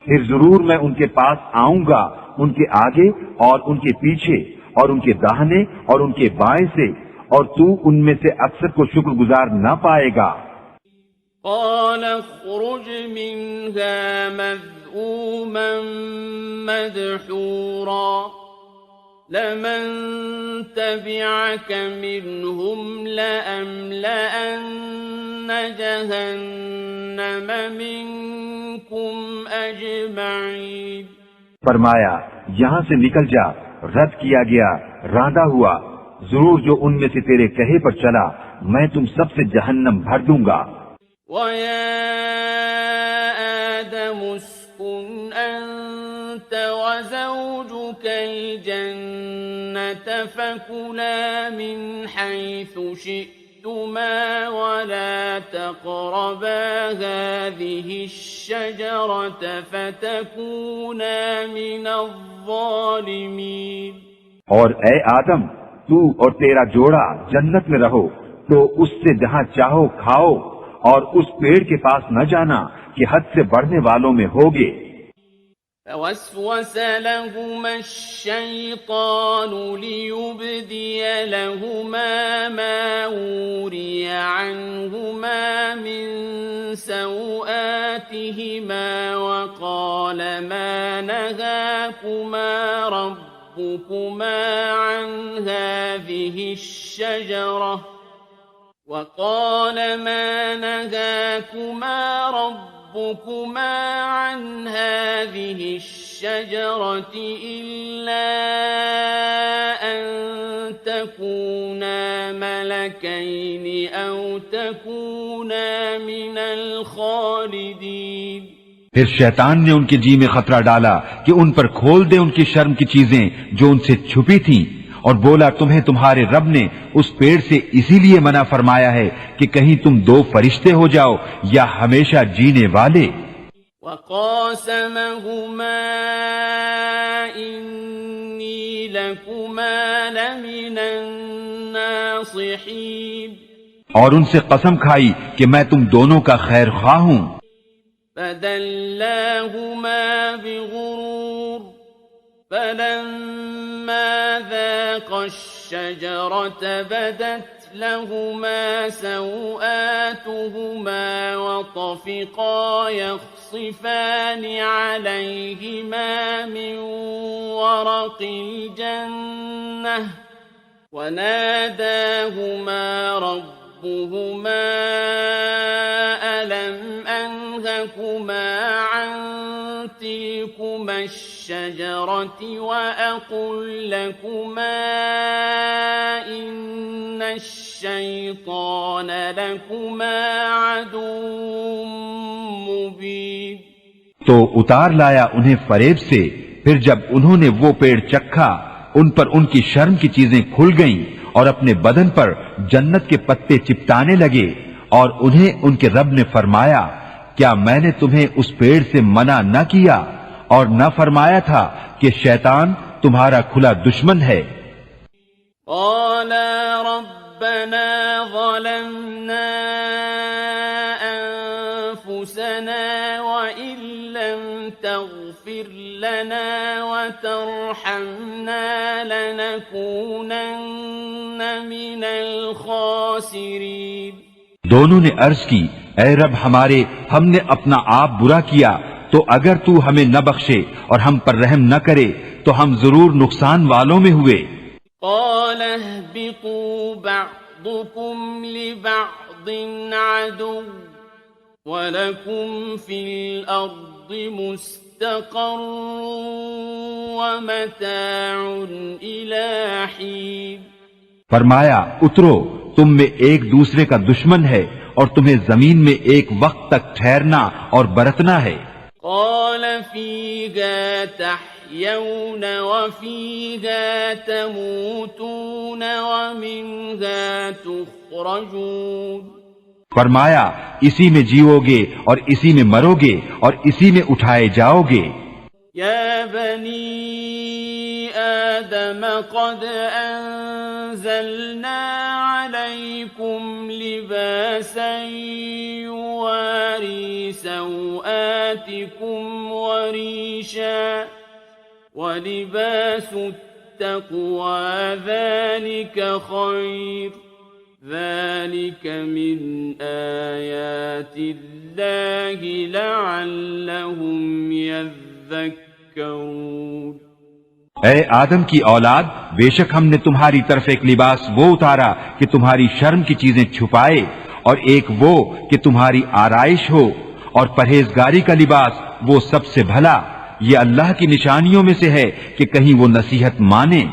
پھر ضرور میں ان کے پاس آؤں گا، ان کے آگے اور ان کے پیچھے اور ان کے داہنے اور ان کے بائیں سے، اور تو ان میں سے اکثر کو شکر گزار نہ پائے گا. قال اخرج منها مذءوما مدحورا لمن تبعك منهم لأملأن جهنم منكم أجمعين. فرمایا یہاں سے نکل جا، رد کیا گیا، راندہ ہوا، ضرور جو ان میں سے تیرے کہے پر چلا میں تم سب سے جہنم بھر دوں گا. وَيَا آدَمُ اسْكُنْ أَنْتَ وَزَوْجُكَ الْجَنَّةَ فَكُلَا مِنْ حَيْثُ شِئْتُمَا وَلَا تَقْرَبَا هَذِهِ الشَّجَرَةَ فَتَكُونَا مِنَ الظَّالِمِينَ. اور اے آدم تو اور تیرا جوڑا جنت میں رہو، تو اس سے جہاں چاہو کھاؤ اور اس پیڑ کے پاس نہ جانا کہ حد سے بڑھنے والوں میں ہوگے. فوسوس لهما الشيطان ليبدي لهما ما وري عنهما من سوآتهما وقال ما نهاكما ربكما عن هذه الشجرة إلا أن تكونا ملكين أو تكونا من الخالدين. پھر شیطان نے ان کے جی میں خطرہ ڈالا کہ ان پر کھول دے ان کی شرم کی چیزیں جو ان سے چھپی تھیں، اور بولا تمہیں تمہارے رب نے اس پیڑ سے اسی لیے منع فرمایا ہے کہ کہیں تم دو فرشتے ہو جاؤ یا ہمیشہ جینے والے. وقاسمهما إني لكما لمن الناصحين. اور ان سے قسم کھائی کہ میں تم دونوں کا خیر خواہ ہوں. فدلاهما بغرور فلما ذاقا الشجرة بدت لهما سوآتهما وطفقا يخصفان عليهما من ورق الجنة وناداهما ربهما ألم أنهكما عن تلكما الشجرة وأقل لكما إن الشيطان لكما عدو مبين. تو اتار لایا انہیں فریب سے. پھر جب انہوں نے وہ پیڑ چکھا ان پر ان کی شرم کی چیزیں کھل گئیں اور اپنے بدن پر جنت کے پتے چپٹانے لگے، اور انہیں ان کے رب نے فرمایا کیا میں نے تمہیں اس پیڑ سے منع نہ کیا اور نہ فرمایا تھا کہ شیطان تمہارا کھلا دشمن ہے. قالا ربنا ظلمنا أنفسنا وإن لم تغفر لنا وترحمنا لنكونن من الخاسرين. دونوں نے عرض کی اے رب ہمارے، ہم نے اپنا آپ برا کیا، تو اگر تو ہمیں نہ بخشے اور ہم پر رحم نہ کرے تو ہم ضرور نقصان والوں میں ہوئے۔ قال اهبطوا بعضكم لبعض عدو وَلَكُمْ فِي الْأَرْضِ مُسْتَقَرٌّ وَمَتَاعٌ إِلَىٰ حِينٍ۔ فرمایا اترو، تم میں ایک دوسرے کا دشمن ہے اور تمہیں زمین میں ایک وقت تک ٹھہرنا اور برتنا ہے۔ قَالَ فِيهَا تَحْيَوْنَ وَفِيهَا تَمُوتُونَ وَمِنْهَا تُخْرَجُونَ۔ فرمایا اسی میں جیو گے اور اسی میں مرو گے اور اسی میں اٹھائے جاؤ گے۔ یا بنی آدم قد انزلنا علیکم لباسا یواری سوآتکم وریشا ولباس التقوى ذلك خیر ذلك من آیات اللہ لعلهم یذکرون۔ اے آدم کی اولاد، بے شک ہم نے تمہاری طرف ایک لباس وہ اتارا کہ تمہاری شرم کی چیزیں چھپائے، اور ایک وہ کہ تمہاری آرائش ہو، اور پرہیزگاری کا لباس وہ سب سے بھلا۔ یہ اللہ کی نشانیوں میں سے ہے کہ کہیں وہ نصیحت مانے۔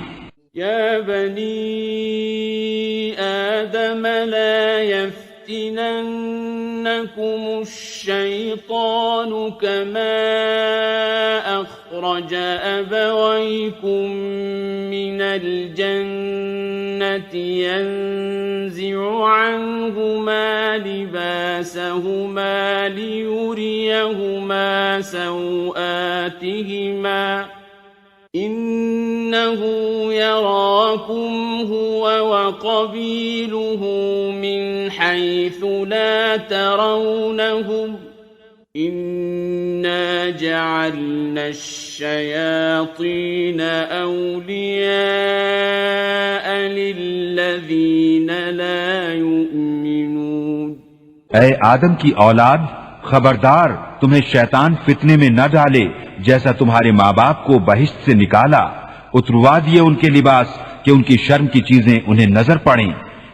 یا بنی آدم لا يفتننكم الشيطان كما أخرج أبويكم من الجنة ينزع عنهما لباسهما ليريهما سوآتهما إنه يراكم هو وقبيله من حيث لا ترونهم إنا جعلنا الشياطين أولياء للذين لا يؤمنون۔ اے آدم کی اولاد، خبردار تمہیں شیطان فتنے میں نہ ڈالے جیسا تمہارے ماں باپ کو بہشت سے نکالا، اتروا دیے ان کے لباس کہ ان کی شرم کی چیزیں انہیں نظر پڑیں۔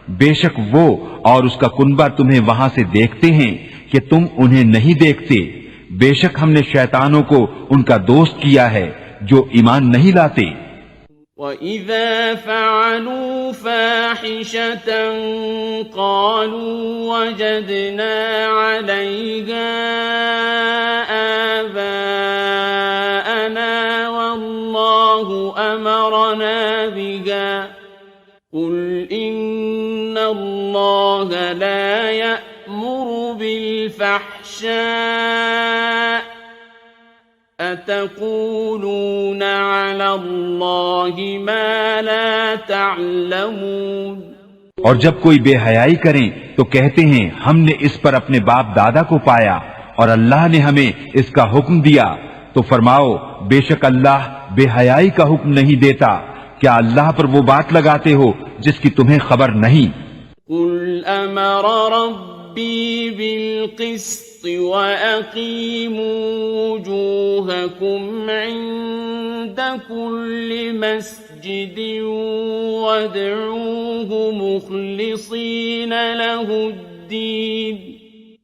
بے شک وہ اور اس کا کنبہ تمہیں وہاں سے دیکھتے ہیں کہ تم انہیں نہیں دیکھتے۔ بے شک ہم نے شیطانوں کو ان کا دوست کیا ہے جو ایمان نہیں لاتے۔ وَإِذَا فَعَلُوا فَاحِشَةً قَالُوا وَجَدْنَا عَلَيْهَا آبَاءَنَا وَاللَّهُ أَمَرَنَا بِهَا قُلْ إِنَّ اللَّهَ لَا يَأْمُرُ بِالْفَحْشَاءِ أَتَقُولُونَ عَلَى اللَّهِ مَا لَا تَعْلَمُونَ۔ اور جب کوئی بے حیائی کریں تو کہتے ہیں ہم نے اس پر اپنے باپ دادا کو پایا اور اللہ نے ہمیں اس کا حکم دیا، تو فرماؤ بے شک اللہ بے حیائی کا حکم نہیں دیتا۔ کیا اللہ پر وہ بات لگاتے ہو جس کی تمہیں خبر نہیں؟ قُلْ أَمَرَ رَبِّي بِالْقِسْطِ وَأَقِيمُوا وُجُوهَكُمْ عِندَ كُلِّ مَسْجِدٍ وَادْعُوهُ مُخْلِصِينَ لَهُ الدِّينَ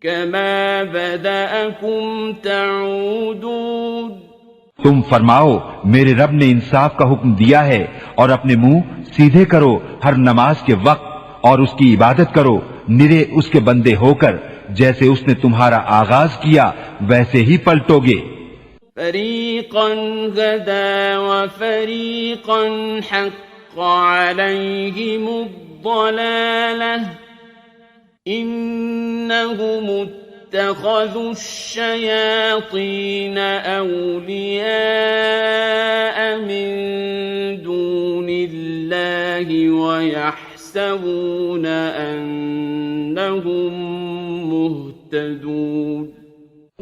كَمَا بَدَأَكُمْ تَعُودُونَ۔ تم فرماؤ میرے رب نے انصاف کا حکم دیا ہے اور اپنے منہ سیدھے کرو ہر نماز کے وقت اور اس کی عبادت کرو نرے اس کے بندے ہو کر، جیسے اس نے تمہارا آغاز کیا ویسے ہی پلٹو گے۔ فَرِيقًا هَدَى وَفَرِيقًا حَقَّ عَلَيْهِمُ الضَّلَالَةُ إِنَّهُمُ اتَّخَذُوا الشَّيَاطِينَ أَوْلِيَاءَ مِن دُونِ اللَّهِ وَيَحْسَبُونَ أَنَّهُم مُهْتَدُونَ۔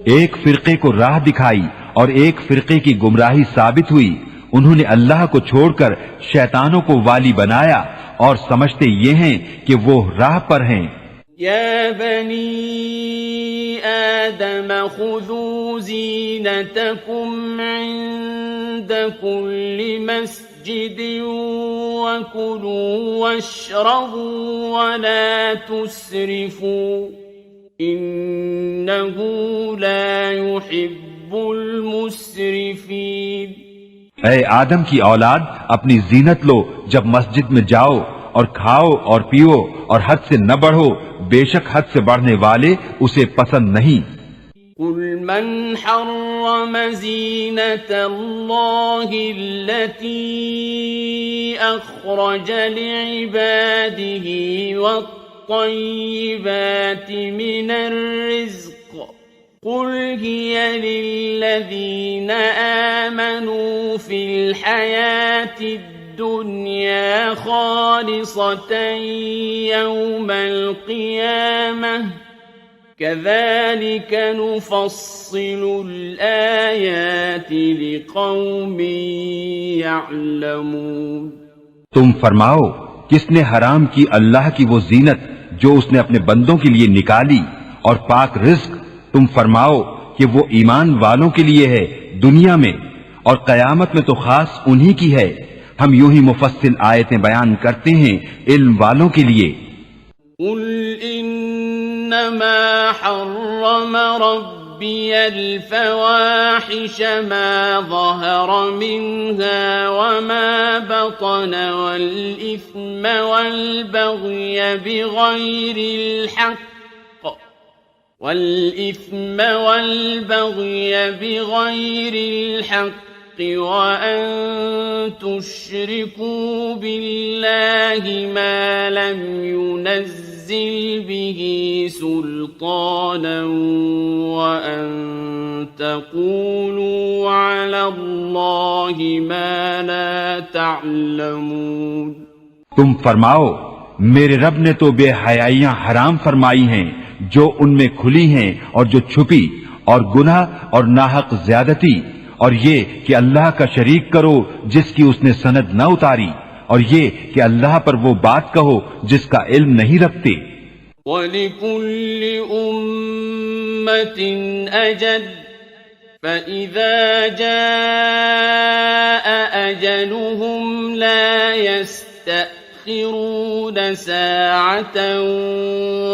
ایک فرقے کو راہ دکھائی اور ایک فرقے کی گمراہی ثابت ہوئی، انہوں نے اللہ کو چھوڑ کر شیطانوں کو والی بنایا اور سمجھتے یہ ہیں کہ وہ راہ پر ہیں۔ يا بني آدم خذوا زينتكم عند كل مسجد وكلوا واشربوا ولا تسرفوا إنه لا يحب المسرفين۔ اے آدم کی اولاد، اپنی زینت لو جب مسجد میں جاؤ، اور کھاؤ اور پیو اور حد سے نہ بڑھو، بے شک حد سے بڑھنے والے اسے پسند نہیں۔ قل من حرم زینة اللہ التي اخرج لعباده والطیبات من الرزق قل هي للذین آمنوا في الحیاة الدنيا خالصة يوم القيامة كذلك نفصل الآيات لقوم يعلمون۔ تم فرماؤ، کس نے حرام کی اللہ کی وہ زینت جو اس نے اپنے بندوں کے لیے نکالی اور پاک رزق؟ تم فرماؤ کہ وہ ایمان والوں کے لیے ہے دنیا میں، اور قیامت میں تو خاص انہی کی ہے۔ ہم یوں ہی مفصل آیتیں بیان کرتے ہیں علم والوں کے لیے۔ قل انما حرم ربی الفواحش ما ظهر منها وما بطن والإثم والبغي بغير الحق وأن تشركوا بالله ما لم ينزل به سلطانا وأن تقولوا على الله ما لا تعلمون۔ تم فرماؤ، میرے رب نے تو بے حیائیاں حرام فرمائی ہیں، جو ان میں کھلی ہیں اور جو چھپی، اور گناہ اور ناحق زیادتی، اور یہ کہ اللہ کا شریک کرو جس کی اس نے سند نہ اتاری، اور یہ کہ اللہ پر وہ بات کہو جس کا علم نہیں رکھتے۔ وَلِكُلِّ أُمَّةٍ أَجَلٌ فَإِذَا جَاءَ أَجَلُهُمْ لَا يَسْتَأْخِرُونَ سَاعَةً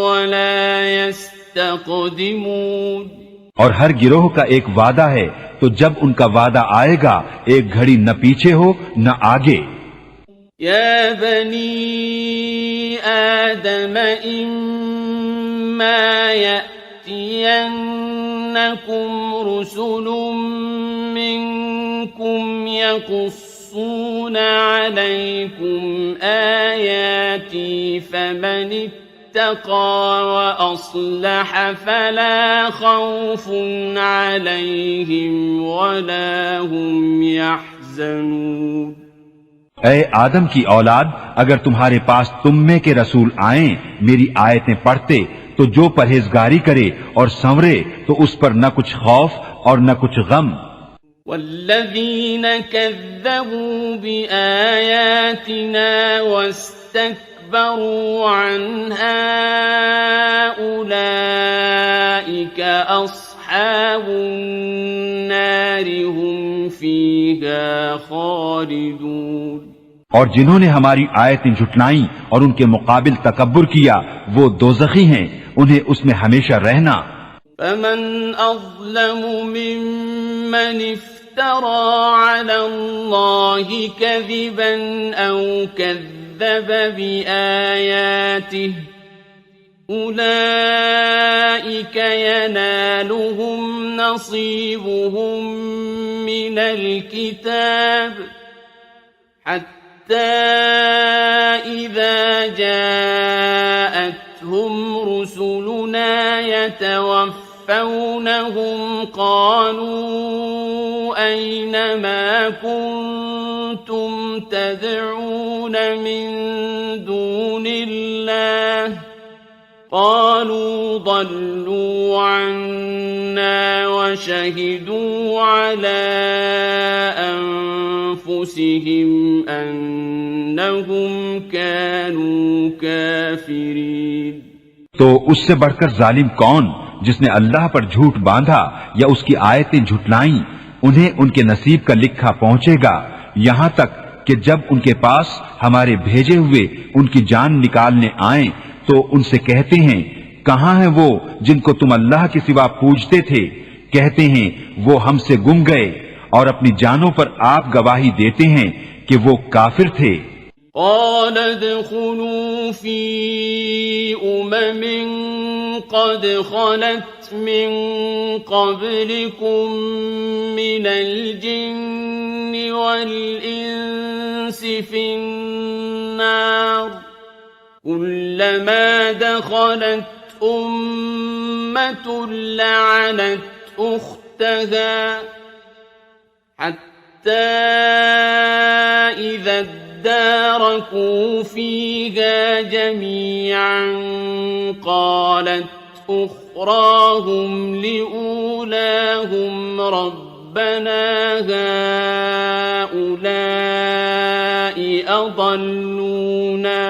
وَلَا يَسْتَقْدِمُونَ۔ اور ہر گروہ کا ایک وعدہ ہے، تو جب ان کا وعدہ آئے گا ایک گھڑی نہ پیچھے ہو نہ آگے۔ یا بنی آدم اما یأتینکم رسل منکم یقصون علیکم آیاتی فمن اتقى وأصلح فلا خوف عليهم ولا هم يحزنون۔ اے آدم کی اولاد، اگر تمہارے پاس تم میں کے رسول آئیں میری آیتیں پڑھتے تو جو پرہیزگاری کرے اور سنورے تو اس پر نہ کچھ خوف اور نہ کچھ غم۔ والذین کذبوا بآیاتنا واستكبروا عنها أولئك أصحاب النار هم فيها خالدون۔ اور جنہوں نے ہماری آیتیں جھٹلائیں اور ان کے مقابل تکبر کیا وہ دوزخی ہیں، انہیں اس میں ہمیشہ رہنا۔ فمن أظلم ممن افترى على الله كذبا أو كذب بآياته أولئك ينالهم نصيبهم من الكتاب حتى إذا جاءتهم رسلنا يتوفونهم قالوا أين ما كنتم تدعون من دون الله قالوا ضلوا عنا وشهدوا على أنفسهم أنهم كانوا كافرين۔ تو اس سے بڑھ کر ظالم کون جس نے اللہ پر جھوٹ باندھا یا اس کی آیتیں جھٹلائیں؟ انہیں ان کے نصیب کا لکھا پہنچے گا، یہاں تک کہ جب ان کے پاس ہمارے بھیجے ہوئے ان کی جان نکالنے آئیں تو ان سے کہتے ہیں کہاں ہیں وہ جن کو تم اللہ کے سوا پوجتے تھے؟ کہتے ہیں وہ ہم سے گم گئے، اور اپنی جانوں پر آپ گواہی دیتے ہیں کہ وہ کافر تھے۔ قال ادخلوا في قد خلت من قبلكم من الجن والإنس في النار كلما دخلت أمة لعنت أختها حتى إذا اداركوا فيها جميعا قالت أخراهم لأولاهم ربنا هؤلاء أضلونا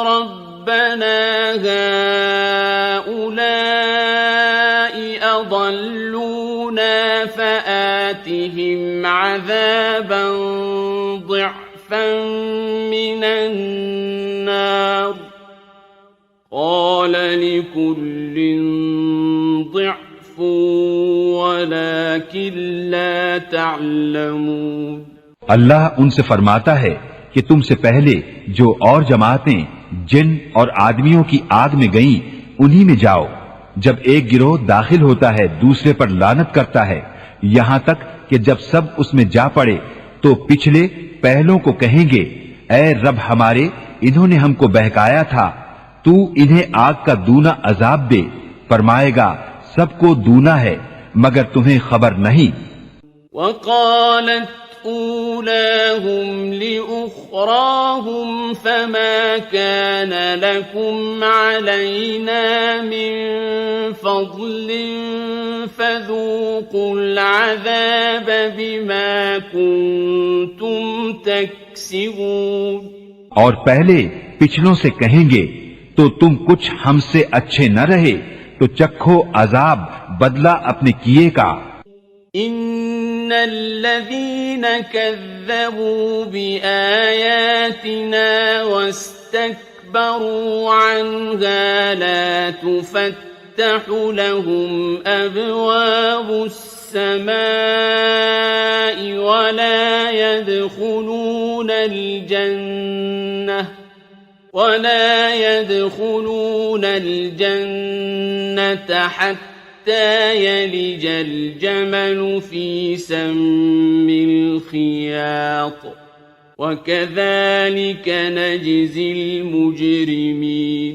ربنا هؤلاء أضلونا فآتهم عذابا ضعفا من النار قال لكل ضعف ولكن لا تعلمون۔ اللہ ان سے فرماتا ہے کہ تم سے پہلے جو اور جماعتیں جن اور آدمیوں کی آگ میں گئیں انہی میں جاؤ۔ جب ایک گروہ داخل ہوتا ہے دوسرے پر لعنت کرتا ہے، یہاں تک کہ جب سب اس میں جا پڑے تو پچھلے پہلوں کو کہیں گے اے رب ہمارے، انہوں نے ہم کو بہکایا تھا، تو انہیں آگ کا دونا عذاب دے۔ فرمائے گا سب کو دونا ہے مگر تمہیں خبر نہیں۔ وقالت أولاهم لأخراهم فما كان لكم علينا من فضل فذوقوا العذاب بما كنتم تكسبون۔ اور پہلے پچھلوں سے کہیں گے تو تم کچھ ہم سے اچھے نہ رہے تو چکھو عذاب بدلہ اپنے کیے کا۔ ان الذين كذبوا بآياتنا واستكبروا عنها لا تفتح لهم أبواب السماء ولا يدخلون الجنة حتى يلج الجمل في سم الخياط وكذلك نجزي المجرمين۔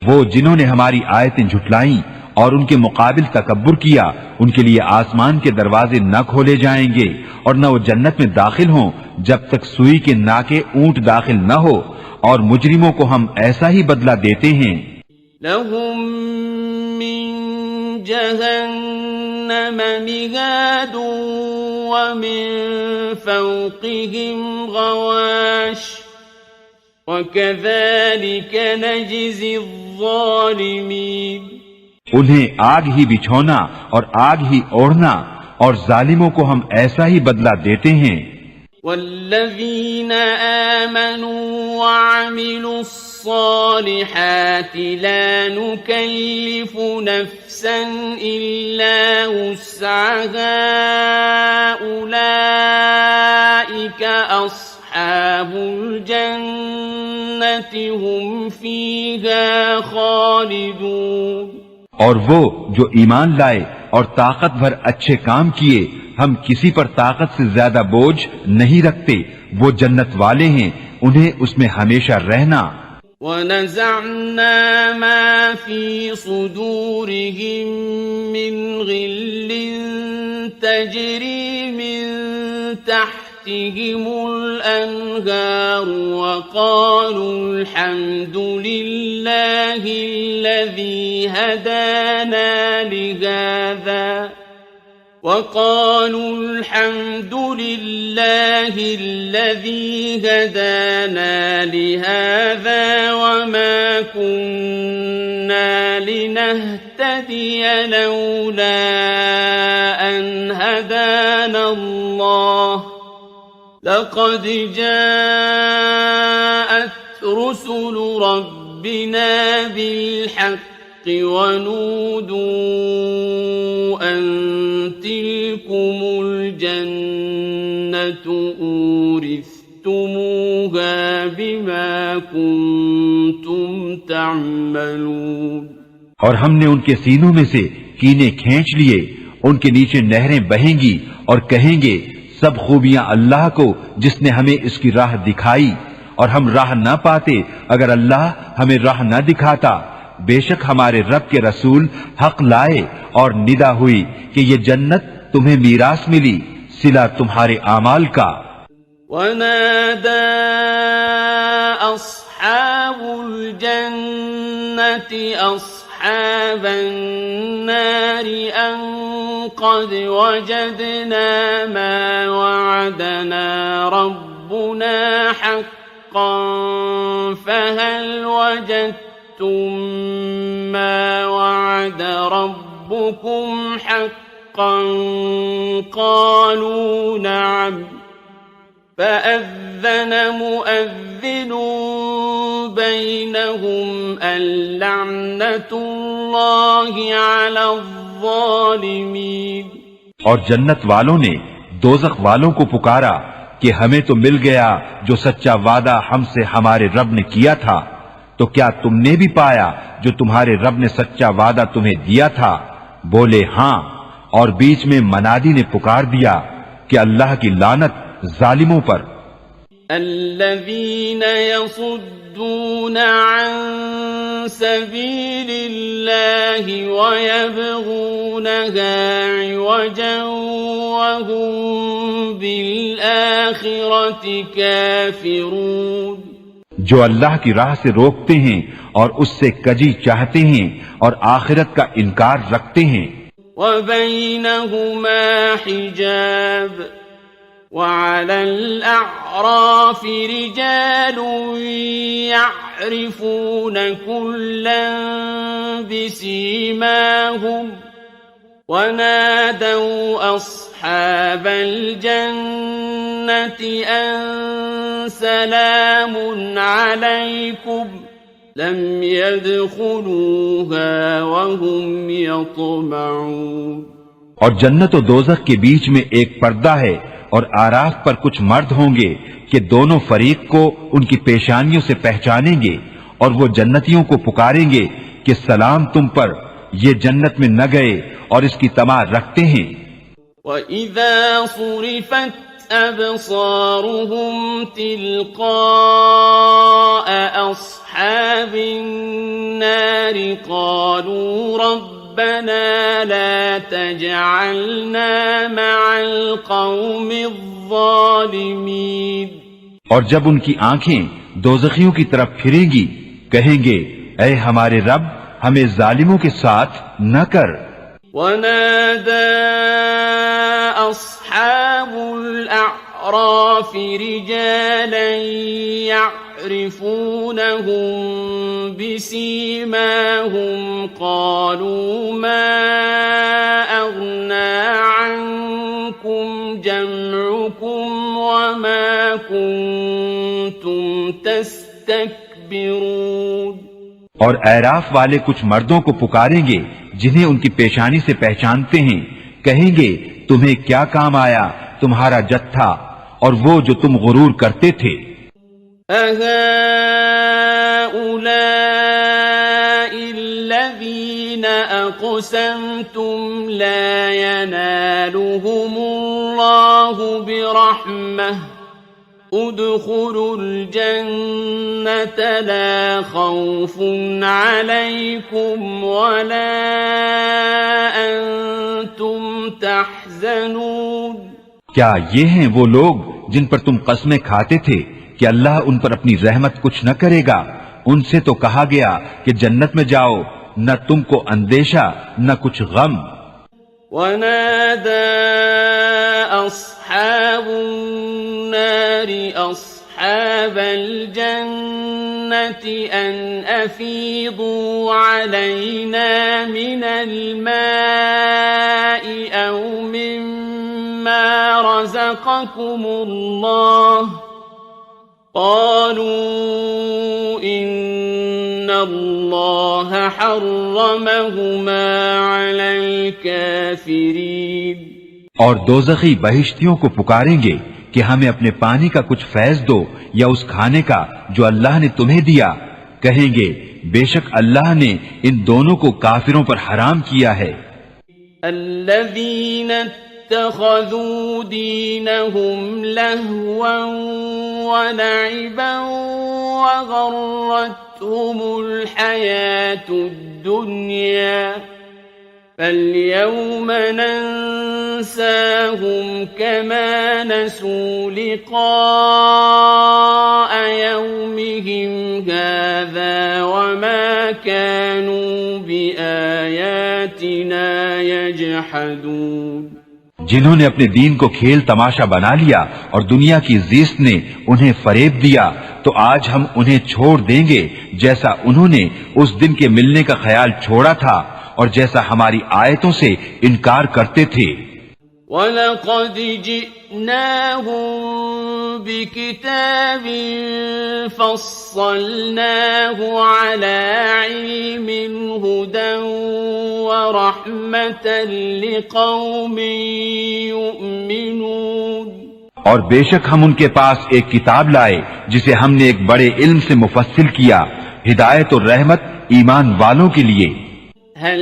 وہ جنہوں نے ہماری آیتیں جھٹلائیں اور ان کے مقابل تکبر کیا ان کے لیے آسمان کے دروازے نہ کھولے جائیں گے اور نہ وہ جنت میں داخل ہوں جب تک سوئی کے ناکے اونٹ داخل نہ ہو، اور مجرموں کو ہم ایسا ہی بدلہ دیتے ہیں۔ لهم من جهنم مهاد ومن فوقهم غواش وكذلك نجزي الظالمين۔ انہیں آگ ہی بچھونا اور آگ ہی اوڑھنا، اور ظالموں کو ہم ایسا ہی بدلہ دیتے ہیں۔ والذین آمنوا وعملوا الصالحات لا نكلف نفسا إلا وسعها أولئك أصحاب الجنة هم فيها خالدون۔ اور وہ جو ایمان لائے اور طاقت بھر اچھے کام کیے، ہم کسی پر طاقت سے زیادہ بوجھ نہیں رکھتے، وہ جنت والے ہیں، انہیں اس میں ہمیشہ رہنا۔ وَنَزَعْنَا مَا فِي صُدُورِهِم مِّنْ غِلٍّ تَجْرِي مِن تَحْتِهِمُ الْأَنْهَارُ وَقَالُوا الْحَمْدُ لِلَّهِ الَّذِي هَدَانَا لِهَذَا وقالوا الحمد لله الذي هدانا لهذا وما كنا لنهتدي لولا أن هدانا الله لقد جاءت رسل ربنا بالحق ونودوا أن تلكم الجنة أورثتموها بما كنتم تعملون. اور ہم نے ان کے سینوں میں سے کینے کھینچ لیے، ان کے نیچے نہریں بہیں گی اور کہیں گے سب خوبیاں اللہ کو جس نے ہمیں اس کی راہ دکھائی، اور ہم راہ نہ پاتے اگر اللہ ہمیں راہ نہ دکھاتا. بے شک ہمارے رب کے رسول حق لائے اور ندا ہوئی کہ یہ جنت تمہیں میراث ملی صلہ تمہارے اعمال کا. وَنَادَى أَصْحَابُ الْجَنَّةِ أَصْحَابَ النَّارِ أَن قَدْ وَجَدْنَا مَا وَعَدَنَا رَبُّنَا حَقًّا فَهَلْ وَجَدتُّم مَّا وَعَدَ رَبُّكُمْ حَقًّا قَالُوا نَعَمْ فَأَذَّنَ مُؤَذِّنٌ بَيْنَهُمْ اللَّعْنَةُ اللَّهِ عَلَى الظَّالِمِينَ. اور جنت والوں نے دوزخ والوں کو پکارا کہ ہمیں تو مل گیا جو سچا وعدہ ہم سے ہمارے رب نے کیا تھا، تو کیا تم نے بھی پایا جو تمہارے رب نے سچا وعدہ تمہیں دیا تھا؟ بولے ہاں، اور بیچ میں منادی نے پکار دیا کہ اللہ کی لعنت ظالموں پر. الذين يصدون عن سبيل الله ويبغونها عوجا وهم بالآخرة كافرون. جو اللہ کی راہ سے روکتے ہیں اور اس سے کجی چاہتے ہیں اور آخرت کا انکار رکھتے ہیں. وبينهما حجاب وعلى الأعراف رجال يعرفون كلا بسيماهم ونادوا أصحاب الجنة أن سلام عليكم لم يدخلوها وهم يطمعون. اور جنت و دوزخ کے بیچ میں ایک پردہ ہے اور آراف پر کچھ مرد ہوں گے کہ دونوں فریق کو ان کی پیشانیوں سے پہچانیں گے اور وہ جنتیوں کو پکاریں گے کہ سلام تم پر، یہ جنت میں نہ گئے اور اس کی طمع رکھتے ہیں. وَإِذَا صُرِفَتْ أَبْصَارُهُمْ تِلْقَاءَ أَصْحَابِ النَّارِ قَالُوا رَبَّنَا لَا تَجْعَلْنَا مَعَ الْقَوْمِ الظَّالِمِينَ. اور جب ان کی آنکھیں دوزخیوں کی طرف پھریں گی کہیں گے اے ہمارے رب ہمیں ظالموں کے ساتھ نہ کر. وَنَادَى أَصْحَابُ الْأَعْرَافِ رِجَالًا يَعْرِفُونَهُم بِسِيمَاهُمْ قَالُوا مَا أَغْنَىٰ عَنكُمْ جَمْعُكُمْ وَمَا كُنتُمْ تَسْتَكْبِرُونَ. اور اعراف والے کچھ مردوں کو پکاریں گے جنہیں ان کی پیشانی سے پہچانتے ہیں، کہیں گے تمہیں کیا کام آیا تمہارا جتھا اور وہ جو تم غرور کرتے تھے. أَهَٰؤُلَاءِ الَّذِينَ أَقْسَمْتُمْ لَا يَنَالُهُمُ اللَّهُ بِرَحْمَةٍ ادخلوا الجنة لا خوف عليكم ولا أنتم تحزنون. کیا یہ ہیں وہ لوگ جن پر تم قسمیں کھاتے تھے کہ اللہ ان پر اپنی رحمت کچھ نہ کرے گا؟ ان سے تو کہا گیا کہ جنت میں جاؤ، نہ تم کو اندیشہ نہ کچھ غم. ونادى أصحاب النار أصحاب الجنة أن أفيضوا علينا من الماء أو مما رزقكم الله قالوا إن الله حرمهما على الكافرين. اور دوزخی بہشتیوں کو پکاریں گے کہ ہمیں اپنے پانی کا کچھ فیض دو یا اس کھانے کا جو اللہ نے تمہیں دیا. کہیں گے بے شک اللہ نے ان دونوں کو کافروں پر حرام کیا ہے. الذين اتخذوا دينهم لهوا ولعبا وغرتهم الحياة الدنيا فاليوم ننساهم كما نسوا لقاء يومهم هذا وما كانوا بآياتنا يجحدون. جنہوں نے اپنے دین کو کھیل تماشا بنا لیا اور دنیا کی زیست نے انہیں فریب دیا تو آج ہم انہیں چھوڑ دیں گے جیسا انہوں نے اس دن کے ملنے کا خیال چھوڑا تھا اور جیسا ہماری آیتوں سے انکار کرتے تھے. وَلَقَدْ جِئْنَاهُمْ بِكِتَابٍ فَصَّلْنَاهُ عَلَى عِلْمٍ هُدًى وَرَحْمَةً لِقَوْمٍ يُؤْمِنُونَ. اور بے شک ہم ان کے پاس ایک کتاب لائے جسے ہم نے ایک بڑے علم سے مفصل کیا، ہدایت اور رحمت ایمان والوں کے لیے. هل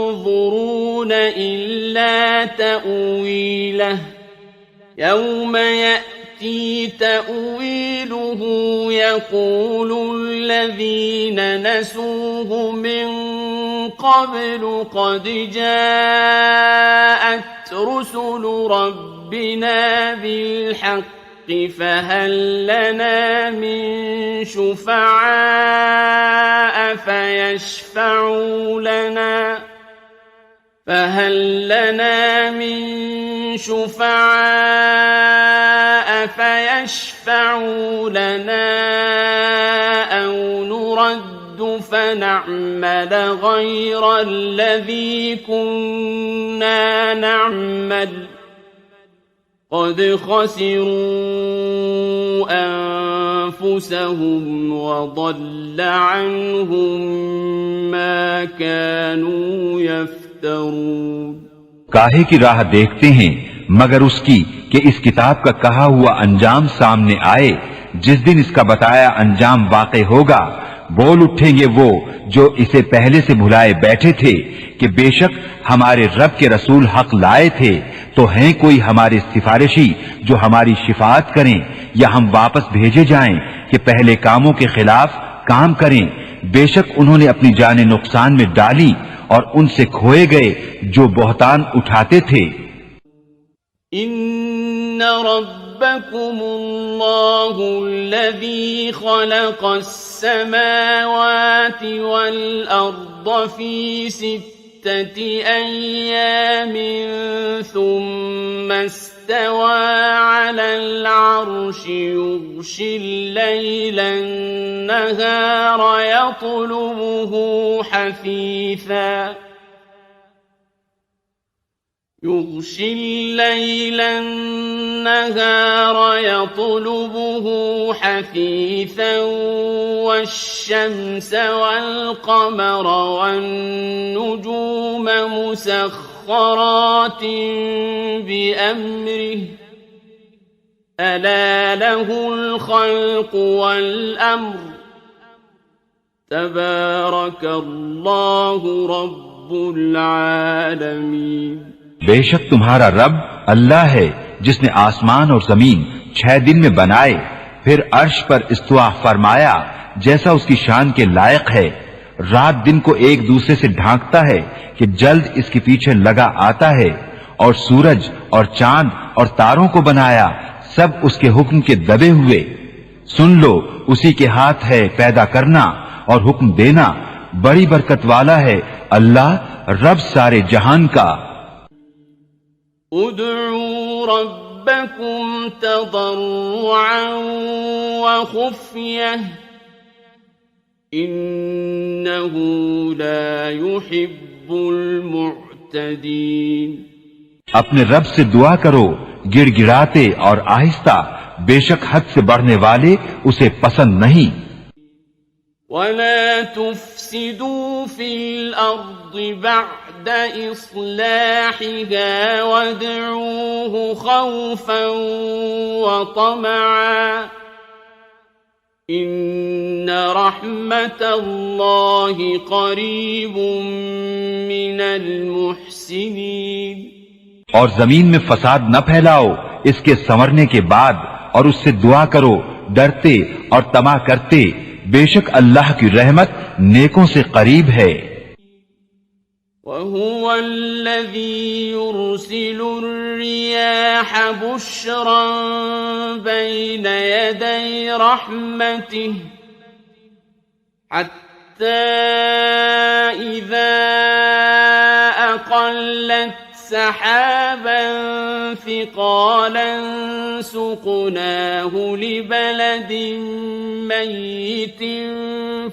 ينظرون إلا تأويله يوم يأتي تأويله يقول الذين نسوه من قبل قد جاءت رسل ربنا بالحق فهل لنا من شفعاء فيشفعوا لنا أو نرد فنعمل غير الذي كنا نعمل قد خسروا أنفسهم وضل عنهم ما كانوا يفترون. کاہے کی راہ دیکھتے ہیں مگر اس کی کہ اس کتاب کا کہا ہوا انجام سامنے آئے. جس دن اس کا بتایا انجام واقع ہوگا بول اٹھیں گے وہ جو اسے پہلے سے بھلائے بیٹھے تھے کہ بے شک ہمارے رب کے رسول حق لائے تھے تو ہیں کوئی ہمارے سفارشی جو ہماری شفاعت کریں یا ہم واپس بھیجے جائیں کہ پہلے کاموں کے خلاف کام کریں. بے شک انہوں نے اپنی جانیں نقصان میں ڈالی اور ان سے کھوئے گئے جو بہتان اٹھاتے تھے. ان ربکم اللہ الذی خلق السماوات والارض فی ستة أيام ثم استوى على العرش يغشي الليل النهار يطلبه حثيثا والشمس والقمر والنجوم مسخرات بأمره ألا له الخلق والأمر تبارك الله رب العالمين. بے شک تمہارا رب اللہ ہے جس نے آسمان اور زمین 6 دن میں بنائے پھر عرش پر استوا فرمایا جیسا اس کی شان کے لائق ہے. رات دن کو ایک دوسرے سے ڈھانکتا ہے کہ جلد اس کے پیچھے لگا آتا ہے اور سورج اور چاند اور تاروں کو بنایا سب اس کے حکم کے دبے ہوئے. سن لو اسی کے ہاتھ ہے پیدا کرنا اور حکم دینا. بڑی برکت والا ہے اللہ رب سارے جہان کا۔ ادعوا ربكم تضرعا وخفية إنه لا يحب المعتدين۔ اپنے رب سے دعا کرو گڑ گڑاتے اور آہستہ، بے شک حد سے بڑھنے والے اسے پسند نہیں۔ ولا تفسدوا في الأرض بعد إصلاحها وادعوه خوفا وطمعا إن رحمة الله قريب من المحسنين۔ اور زمین میں فساد نہ پھیلاؤ اس کے سنورنے کے بعد، اور اس سے دعا کرو ڈرتے اور طمع کرتے، بے شک اللہ کی رحمت نیکوں سے قریب ہے۔ وَهُوَ الَّذِي يُرْسِلُ الرِّيَاحَ بُشْرًا بَيْنَ يَدَيْ رَحْمَتِهِ حَتَّى إِذَا أَقَلَّتْ سحابا ثقالا سقناه لبلد ميت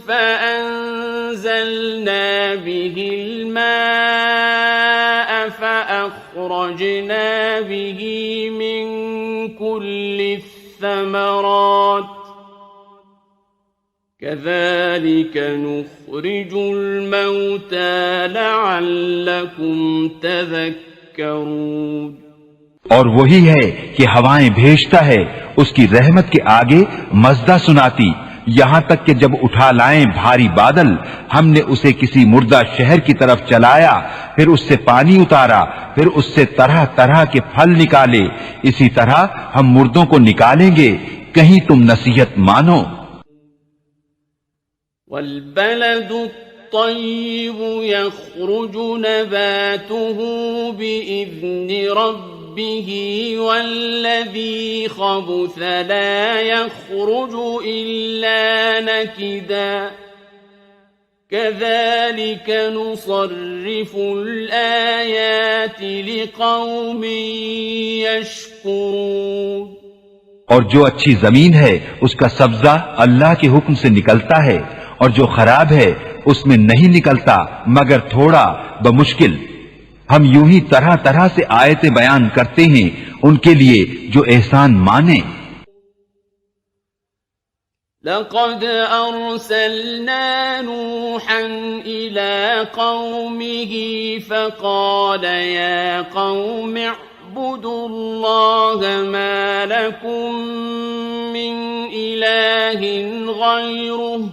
فأنزلنا به الماء فأخرجنا به من كل الثمرات كذلك نخرج الموتى لعلكم تذكرون۔ اور وہی ہے کہ ہوائیں بھیجتا ہے اس کی رحمت کے آگے مزدہ سناتی، یہاں تک کہ جب اٹھا لائیں بھاری بادل، ہم نے اسے کسی مردہ شہر کی طرف چلایا، پھر اس سے پانی اتارا، پھر اس سے طرح طرح کے پھل نکالے، اسی طرح ہم مردوں کو نکالیں گے، کہیں تم نصیحت مانو۔ والبلد الطيب يخرج نباته بإذن ربه والذي خبث لا يخرج إلا نكدا كذلك نصرف الآيات لقوم يشكرون۔ اور جو اچھی زمین ہے اس کا سبزہ اللہ کے حکم سے نکلتا ہے، اور جو خراب ہے اس میں نہیں نکلتا مگر تھوڑا بمشکل۔ ہم یوں ہی طرح طرح سے آیتیں بیان کرتے ہیں ان کے لیے جو احسان مانے۔ لقد أرسلنا نوحا إلى قومه فقال يا قوم اعبدوا الله ما لكم من إله غيره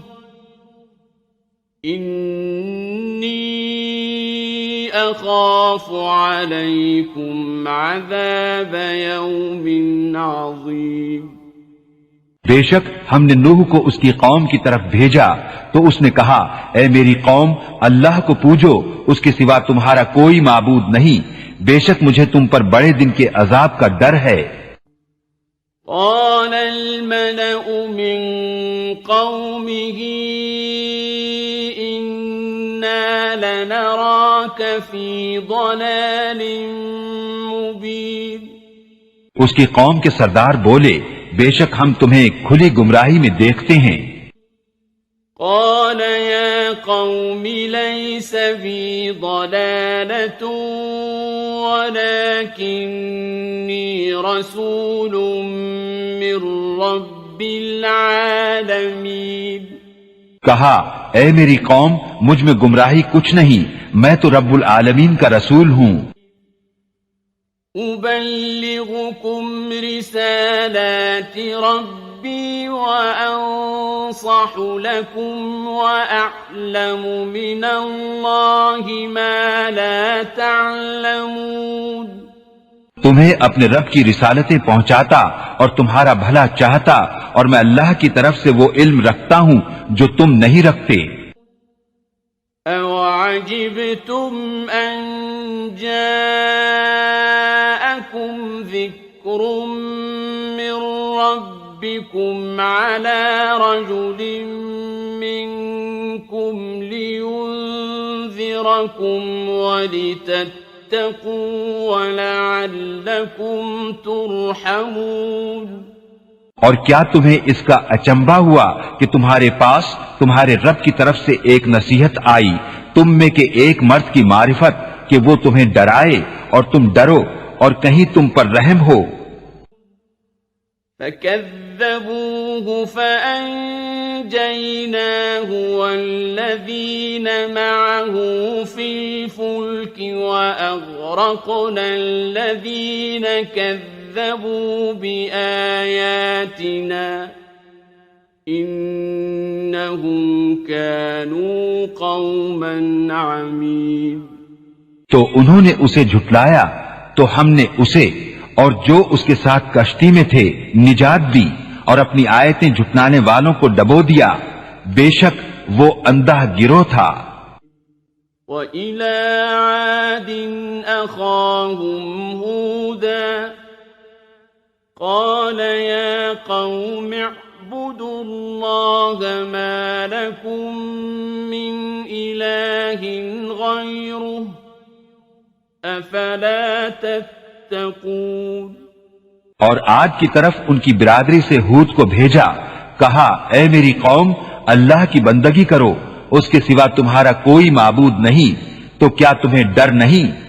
إني أخاف عليكم عذاب يوم عظيم۔ بے شک ہم نے نوح کو اس کی قوم کی طرف بھیجا تو اس نے کہا، اے میری قوم، اللہ کو پوجو، اس کے سوا تمہارا کوئی معبود نہیں، بے شک مجھے تم پر بڑے دن کے عذاب کا ڈر ہے۔ قال الملأ من قومه إنا لنراك في ضلال مبين۔ اس کی قوم کے سردار بولے، بے شک ہم تمہیں کھلی گمراہی میں دیکھتے ہیں۔ قال يا قوم ليس بي ضلالة ولكني رسول من رب العالمين۔ کہا، اے میری قوم، مجھ میں گمراہی کچھ نہیں، میں تو رب العالمین کا رسول ہوں۔ أبلغكم رسالات ربي وأنصح لكم وأعلم من الله ما لا تعلمون۔ تمہیں اپنے رب کی رسالتیں پہنچاتا اور تمہارا بھلا چاہتا، اور میں اللہ کی طرف سے وہ علم رکھتا ہوں جو تم نہیں رکھتے۔ أَوَعَجِبْتُمْ أَنْ جَاءَكُمْ ذِكْرٌ مِّن رَّبِّكُمْ عَلَى رَجُلٍ مِّنكُمْ لِيُنذِرَكُمْ ذِكْرَكُمْ وَلِتَتَّقُوا وَلَعَلَّكُمْ تُرْحَمُونَ۔ اور کیا تمہیں اس کا اچنبھا ہوا کہ تمہارے پاس تمہارے رب کی طرف سے ایک نصیحت آئی تم میں کے ایک مرد کی معرفت کہ وہ تمہیں ڈرائے اور تم ڈرو اور کہیں تم پر رحم ہو۔ فَكَذَّبُوهُ فَأَنجَيْنَاهُ وَالَّذِينَ مَعَهُ فِي الْفُلْكِ وَأَغْرَقْنَا الَّذِينَ كَذَّبُوا بِآيَاتِنَا إِنَّهُمْ كَانُوا قَوْمًا عَمِينَ۔ تو انہوں نے اسے جھٹلایا تو ہم نے اسے اور جو اس کے ساتھ کشتی میں تھے نجات دی اور اپنی آیتیں جھٹلانے والوں کو ڈبو دیا، بے شک وہ اندھا گروہ تھا۔ وَإِلَىٰ عَادٍ أَخَاهُمْ هُودًا قَالَ يَا قَوْمِ اعْبُدُوا اللَّهَ مَا لَكُم مِّنْ إِلَٰهٍ غَيْرُهُ أَفَلَا تَتَّقُونَ۔ اور آج کی طرف ان کی برادری سے ہود کو بھیجا، کہا اے میری قوم اللہ کی بندگی کرو، اس کے سوا تمہارا کوئی معبود نہیں، تو کیا تمہیں ڈر نہیں؟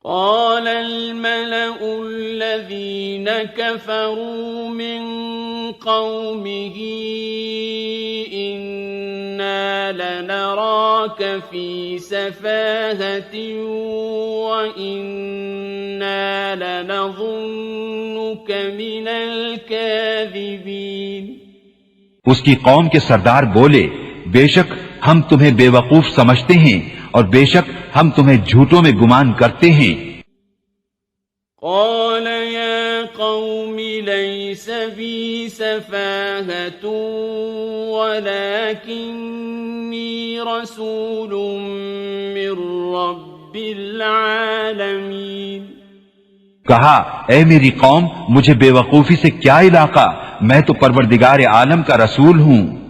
قال الملأ الذين كفروا من قومه إنا لنراك في سفاهة وإنا لنظنك من الكاذبين۔ اس کی قوم کے سردار بولے بے شک ہم تمہیں بے وقوف سمجھتے ہیں اور بے شک ہم تمہیں جھوٹوں میں گمان کرتے ہیں۔ قال يا قوم ليس بي سفاهة ولكني رسول من رب العالمين۔ کہا اے میری قوم مجھے بے وقوفی سے کیا علاقہ، میں تو پروردگار عالم کا رسول ہوں۔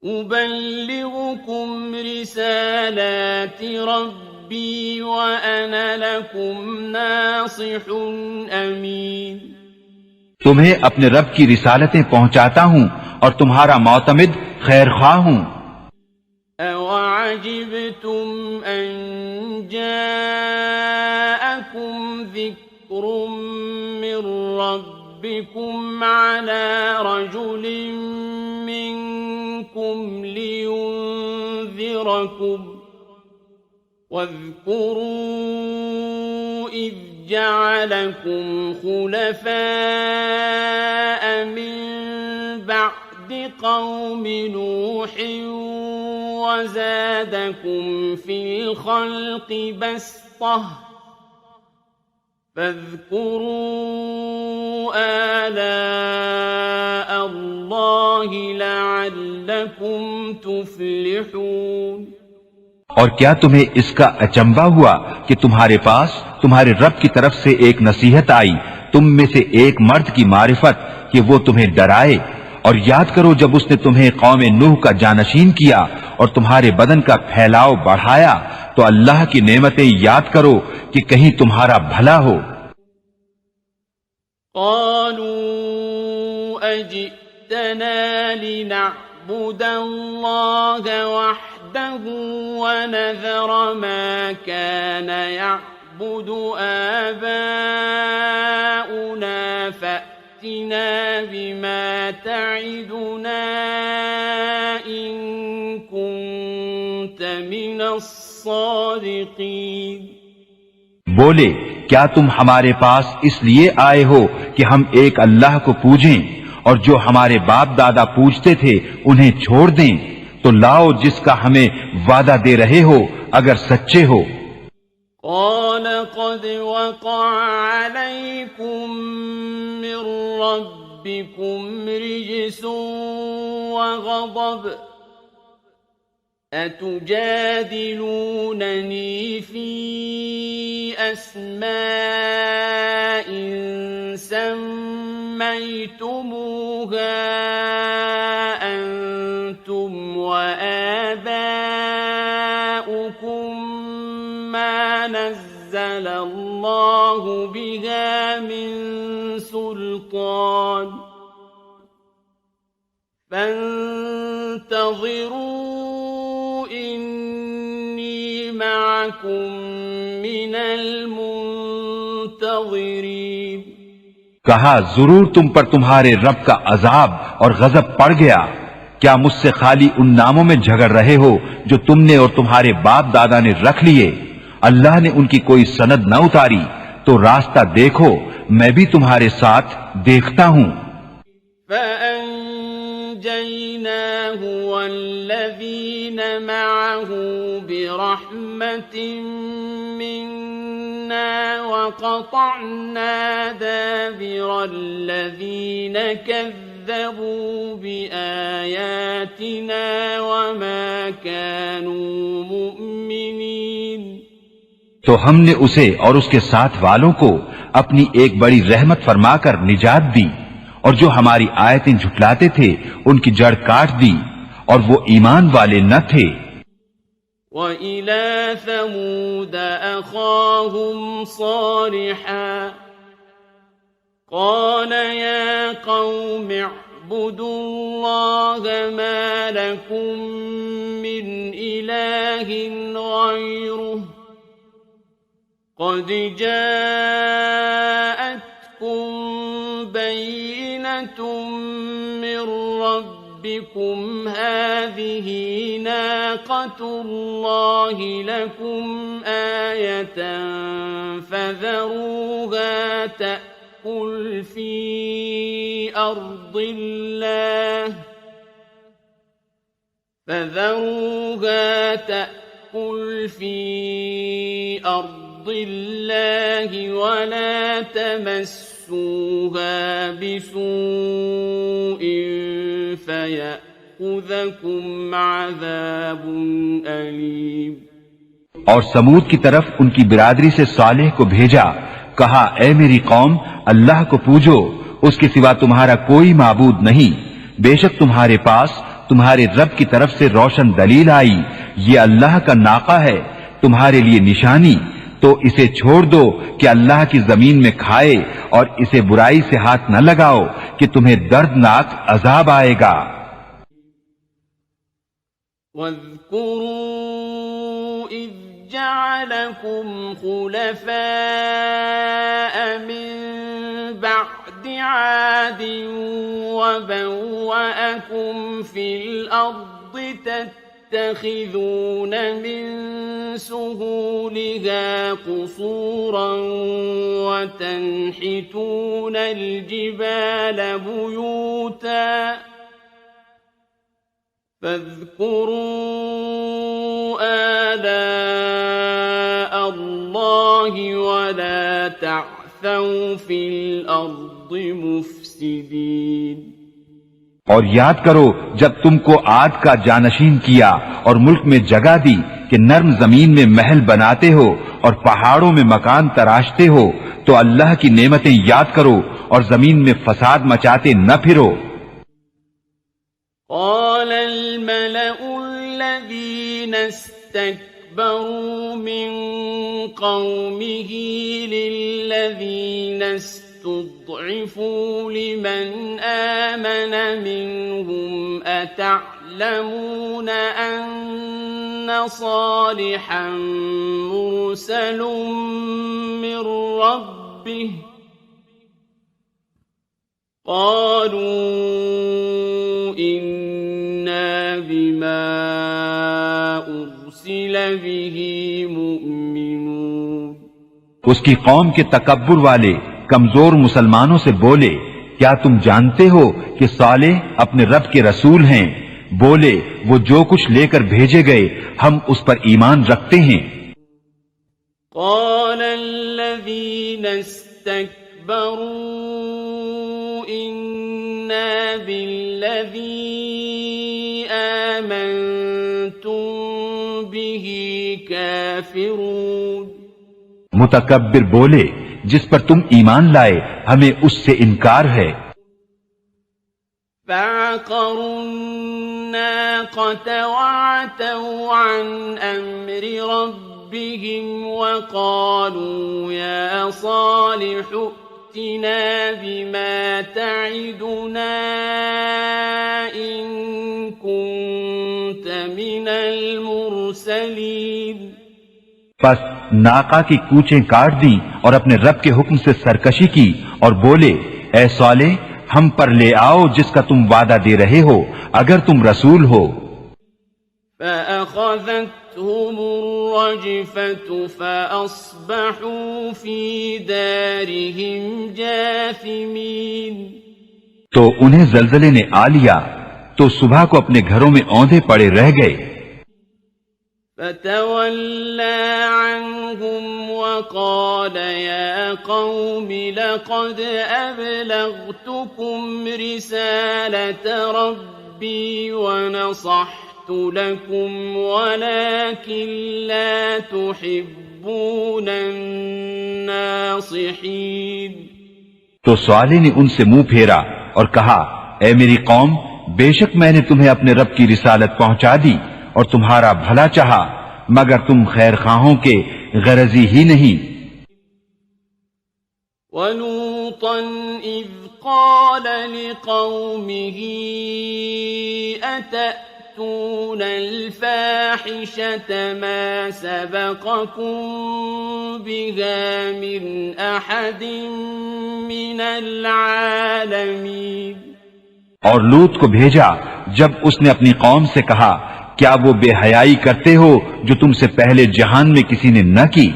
أبلغكم رسالات ربي وأنا لكم ناصح أمين۔ تمہیں اپنے رب کی رسالتیں پہنچاتا ہوں اور تمہارا معتمد خیر خواہ ہوں۔ أَوَعَجِبْتُمْ أَن جَاءَكُمْ ذِكْرٌ مِّن رَّبِّكُمْ عَلَى رَجُلٍ مِّنكُمْ لِيُنذِرَكُمْ واذكروا إذ جعلكم خلفاء من بعد قوم نوح وزادكم في الخلق بسطة فاذكروا آلاء الله لعلكم تفلحون۔ اور کیا تمہیں اس کا اچنبھا ہوا کہ تمہارے پاس تمہارے رب کی طرف سے ایک نصیحت آئی تم میں سے ایک مرد کی معرفت کہ وہ تمہیں ڈرائے، اور یاد کرو جب اس نے تمہیں قوم نوح کا جانشین کیا اور تمہارے بدن کا پھیلاؤ بڑھایا تو اللہ کی نعمتیں یاد کرو کہ کہیں تمہارا بھلا ہو۔ قالوا أجئتنا لنعبد الله وحده ونذر ما كان يعبد آباؤنا فأتنا بما تعدنا إن كنت من الصادقين۔ بولے کیا تم ہمارے پاس اس لیے آئے ہو کہ ہم ایک اللہ کو پوجیں اور جو ہمارے باپ دادا پوجتے تھے انہیں چھوڑ دیں؟ تو لاؤ جس کا ہمیں وعدہ دے رہے ہو اگر سچے ہو۔ قال قد وقع عليكم من ربكم رجس وغضب أتجادلونني في أسماء سميتموها أنتم وآباؤكم لكم ما نزل الله بها من سلطان فانتظروا إني معكم من المنتظرین. کہا ضرور تم پر تمہارے رب کا عذاب اور غضب پڑ گیا. کیا مجھ سے خالی ان ناموں میں جھگڑ رہے ہو جو تم نے اور تمہارے باپ دادا نے رکھ لیے؟ اللہ نے ان کی کوئی سند نہ اتاری تو راستہ دیکھو، میں بھی تمہارے ساتھ دیکھتا ہوں. فَأَنجَيْنَاهُ وَالَّذِينَ مَعَهُ بِرَحْمَةٍ مِّنَّا وَقَطَعْنَا دَابِرَ الَّذِينَ كَذَّبُوا بِآيَاتِنَا وَمَا كَانُوا مُؤْمِنِينَ. تو ہم نے اسے اور اس کے ساتھ والوں کو اپنی ایک بڑی رحمت فرما کر نجات دی، اور جو ہماری آیتیں جھٹلاتے تھے ان کی جڑ کاٹ دی، اور وہ ایمان والے نہ تھے. وَإِلَى ثَمُودَ أَخَاهُمْ صَالِحًا قَالَ يَا قَوْمِ اعْبُدُوا اللَّهَ مَا لَكُمْ مِنْ إِلَٰهٍ غَيْرُهُ قَدْ جَاءَتْكُمْ بَيِّنَةٌ مِّن رَّبِّكُمْ هَٰذِهِ نَاقَةُ اللَّهِ لَكُمْ آيَةً فَذَرُوهَا تَأْكُلْ فِي أَرْضِ اللَّهِ وَلَا تَمَسُّوهَا بِسُوءٍ فَيَأْخُذَكُمْ عَذَابٌ أَلِيمٌ. اور سمود کی طرف ان کی برادری سے صالح کو بھیجا. کہا اے میری قوم، اللہ کو پوجو، اس کے سوا تمہارا کوئی معبود نہیں. بے شک تمہارے پاس تمہارے رب کی طرف سے روشن دلیل آئی. یہ اللہ کا ناقہ ہے تمہارے لیے نشانی، تو اسے چھوڑ دو کہ اللہ کی زمین میں کھائے، اور اسے برائی سے ہاتھ نہ لگاؤ کہ تمہیں دردناک عذاب آئے گا. وَاذْكُرُوا إِذْ جَعَلَكُمْ خُلَفَاءَ مِن بَعْدِ عَادٍ وَبَوَّأَكُمْ فِي الْأَرْضِ تَتَّخِذُونَ مِن سُهُولِهَا قُصُورًا وَتَنْحِتُونَ الْجِبَالَ بُيُوتًا فَاذْكُرُوا آلَاءَ اللَّهِ وَلَا تَعْثَوْا فِي الْأَرْضِ مُفْسِدِينَ. اور یاد کرو جب تم کو عاد کا جانشین کیا اور ملک میں جگہ دی کہ نرم زمین میں محل بناتے ہو اور پہاڑوں میں مکان تراشتے ہو، تو اللہ کی نعمتیں یاد کرو اور زمین میں فساد مچاتے نہ پھرو. قال الملأ الذين استكبروا من قومه للذين استضعفوا لمن آمن منهم أتعلمون أن صالحا مرسل من ربه قالوا إنا بما أرسل به مؤمنون. اس کی قوم کے تکبر والے کمزور مسلمانوں سے بولے، کیا تم جانتے ہو کہ صالح اپنے رب کے رسول ہیں؟ بولے وہ جو کچھ لے کر بھیجے گئے ہم اس پر ایمان رکھتے ہیں. قال الذين استكبروا إنا بالذي آمنتم به كافرون. متکبر بولے جس پر تم ایمان لائے ہمیں اس سے انکار ہے. فعقروا الناقة وعتوا عن أمر أمر ربهم وقالوا يا صالح ائتنا بما تعدنا إن كنت من المرسلين. پس ناقہ کی کوچیں کاٹ دی اور اپنے رب کے حکم سے سرکشی کی اور بولے اے صالح ہم پر لے آؤ جس کا تم وعدہ دے رہے ہو اگر تم رسول ہو. فأخذتهم الرجفة فأصبحوا في دارهم جاثمين. تو انہیں زلزلے نے آ لیا تو صبح کو اپنے گھروں میں اوندھے پڑے رہ گئے. فتولى عنهم وقال يا قوم لقد أبلغتكم رسالة ربي ونصحت لكم ولكن لا تحبون الناصحين. تو صالح نے ان سے منہ پھیرا اور کہا اے میری قوم بے شک میں نے تمہیں اپنے رب کی رسالت پہنچا دی اور تمہارا بھلا چاہا مگر تم خیر خواہوں کے غرضی ہی نہیں. وَلُوطًا إِذْ قَالَ لِقَوْمِهِ أَتَأْتُونَ الْفَاحِشَةَ مَا سَبَقَكُمْ بِهَا مِنْ أَحَدٍ مِنَ الْعَالَمِينَ. اور لوط کو بھیجا جب اس نے اپنی قوم سے کہا کیا وہ بے حیائی کرتے ہو جو تم سے پہلے جہان میں کسی نے نہ کی.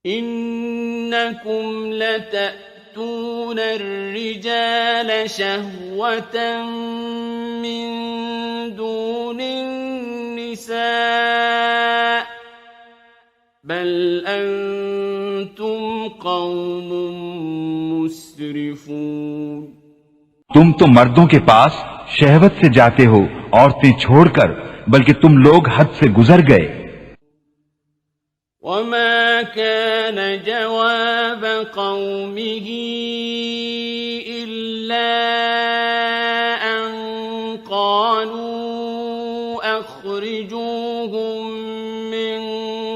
انکم لتأتون الرجال شہوة من دون النساء بل انتم قوم مسرفون. تم تو مردوں کے پاس شہوت سے جاتے ہو عورتیں چھوڑ کر بلکہ تم لوگ حد سے گزر گئے. وما كان جواب قومه إلا أن قالوا أخرجوهم من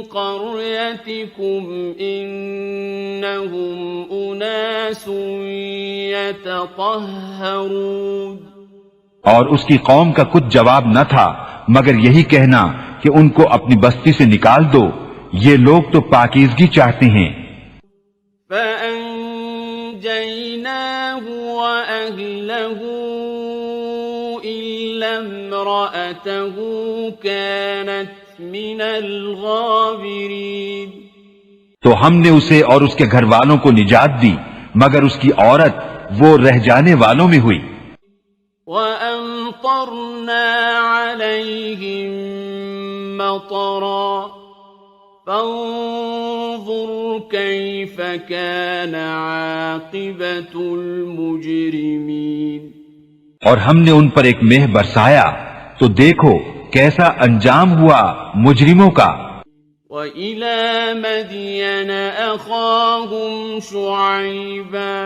قريتكم إنهم أناس يتطهرون. اور اس کی قوم کا کچھ جواب نہ تھا مگر یہی کہنا کہ ان کو اپنی بستی سے نکال دو یہ لوگ تو پاکیزگی چاہتے ہیں. فَأَنجَيْنَاهُ وَأَهْلَهُ إِلَّا امْرَأَتَهُ كَانَتْ مِنَ الْغَابِرِينَ. تو ہم نے اسے اور اس کے گھر والوں کو نجات دی مگر اس کی عورت وہ رہ جانے والوں میں ہوئی. وَأَمْطَرْنَا عَلَيْهِمْ مَطَرًا فَانظُرْ كَيْفَ كَانَ عَاقِبَةُ الْمُجْرِمِينَ. اور ہم نے ان پر ایک مہ برسایا تو دیکھو کیسا انجام ہوا مجرموں کا. وَإِلَى مَدْيَنَ أَخَاهُمْ شُعَيْبًا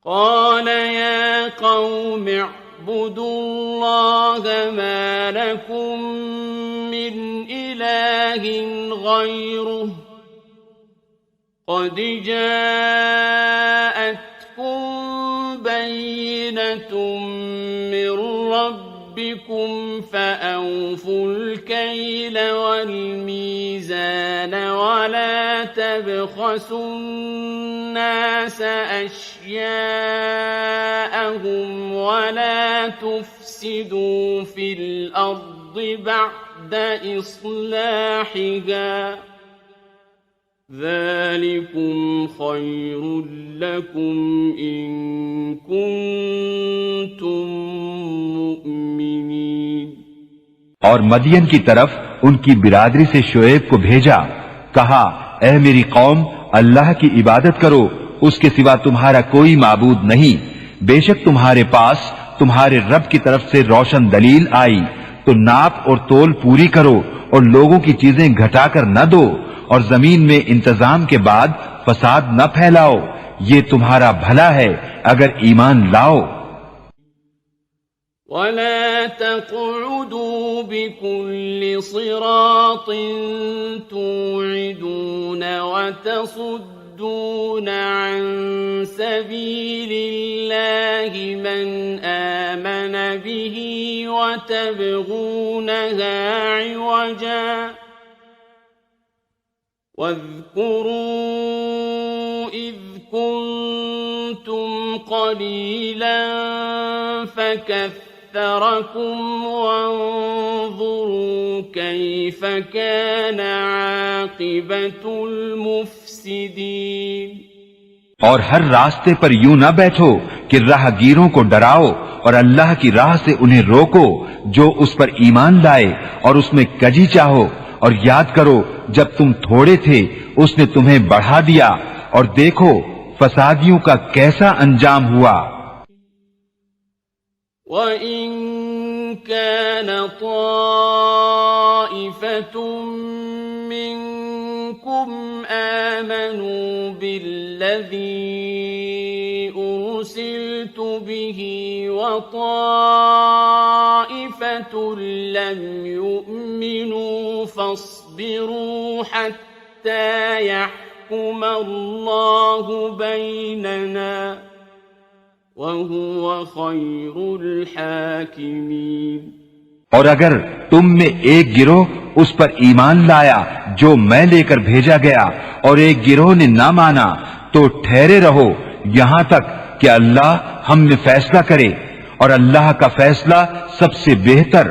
قال يا قوم اعبدوا الله ما لكم من إله غيره قد جاءتكم بينة من ربكم فأوفوا الكيل والميزان ولا تبخسوا الناس أشياءهم ولا تفسدوا في الأرض بعد إصلاحها ذلكم خير لكم إن كنتم مؤمنين. اور مدین کی طرف ان کی برادری سے شعیب کو بھیجا کہا اے میری قوم اللہ کی عبادت کرو اس کے سوا تمہارا کوئی معبود نہیں. بے شک تمہارے پاس تمہارے رب کی طرف سے روشن دلیل آئی تو ناپ اور تول پوری کرو اور لوگوں کی چیزیں گھٹا کر نہ دو اور زمین میں انتظام کے بعد فساد نہ پھیلاؤ یہ تمہارا بھلا ہے اگر ایمان لاؤ. ولا تقعدوا بكل صراط توعدون وتصدون عن سبيل الله من آمن به وتبغونها عوجا واذكروا إذ كنتم قليلا فكثركم وانظروا كيف كان عاقبة المفسدين اور ہر راستے پر یوں نہ بیٹھو کہ راہ گیروں کو ڈراؤ اور اللہ کی راہ سے انہیں روکو جو اس پر ایمان لائے اور اس میں کجی چاہو، اور یاد کرو جب تم تھوڑے تھے اس نے تمہیں بڑھا دیا، اور دیکھو فسادیوں کا کیسا انجام ہوا۔ وَإِن كَانَ طَائِفَةٌ مِّنكُمْ آمَنُوا بِالَّذِي أُرْسِلْتُ بِهِ وَطَائِفَةٌ لَّمْ يُؤْمِنُوا فَاصْبِرُوا حَتَّى يَحْكُمَ اللَّهُ بَيْنَنَا وَهُوَ خَيْرُ الْحَاكِمِينَ۔ اور اگر تم میں ایک گروہ اس پر ایمان لایا جو میں لے کر بھیجا گیا اور ایک گروہ نے نہ مانا تو ٹھہرے رہو یہاں تک کہ اللہ ہم میں فیصلہ کرے، اور اللہ کا فیصلہ سب سے بہتر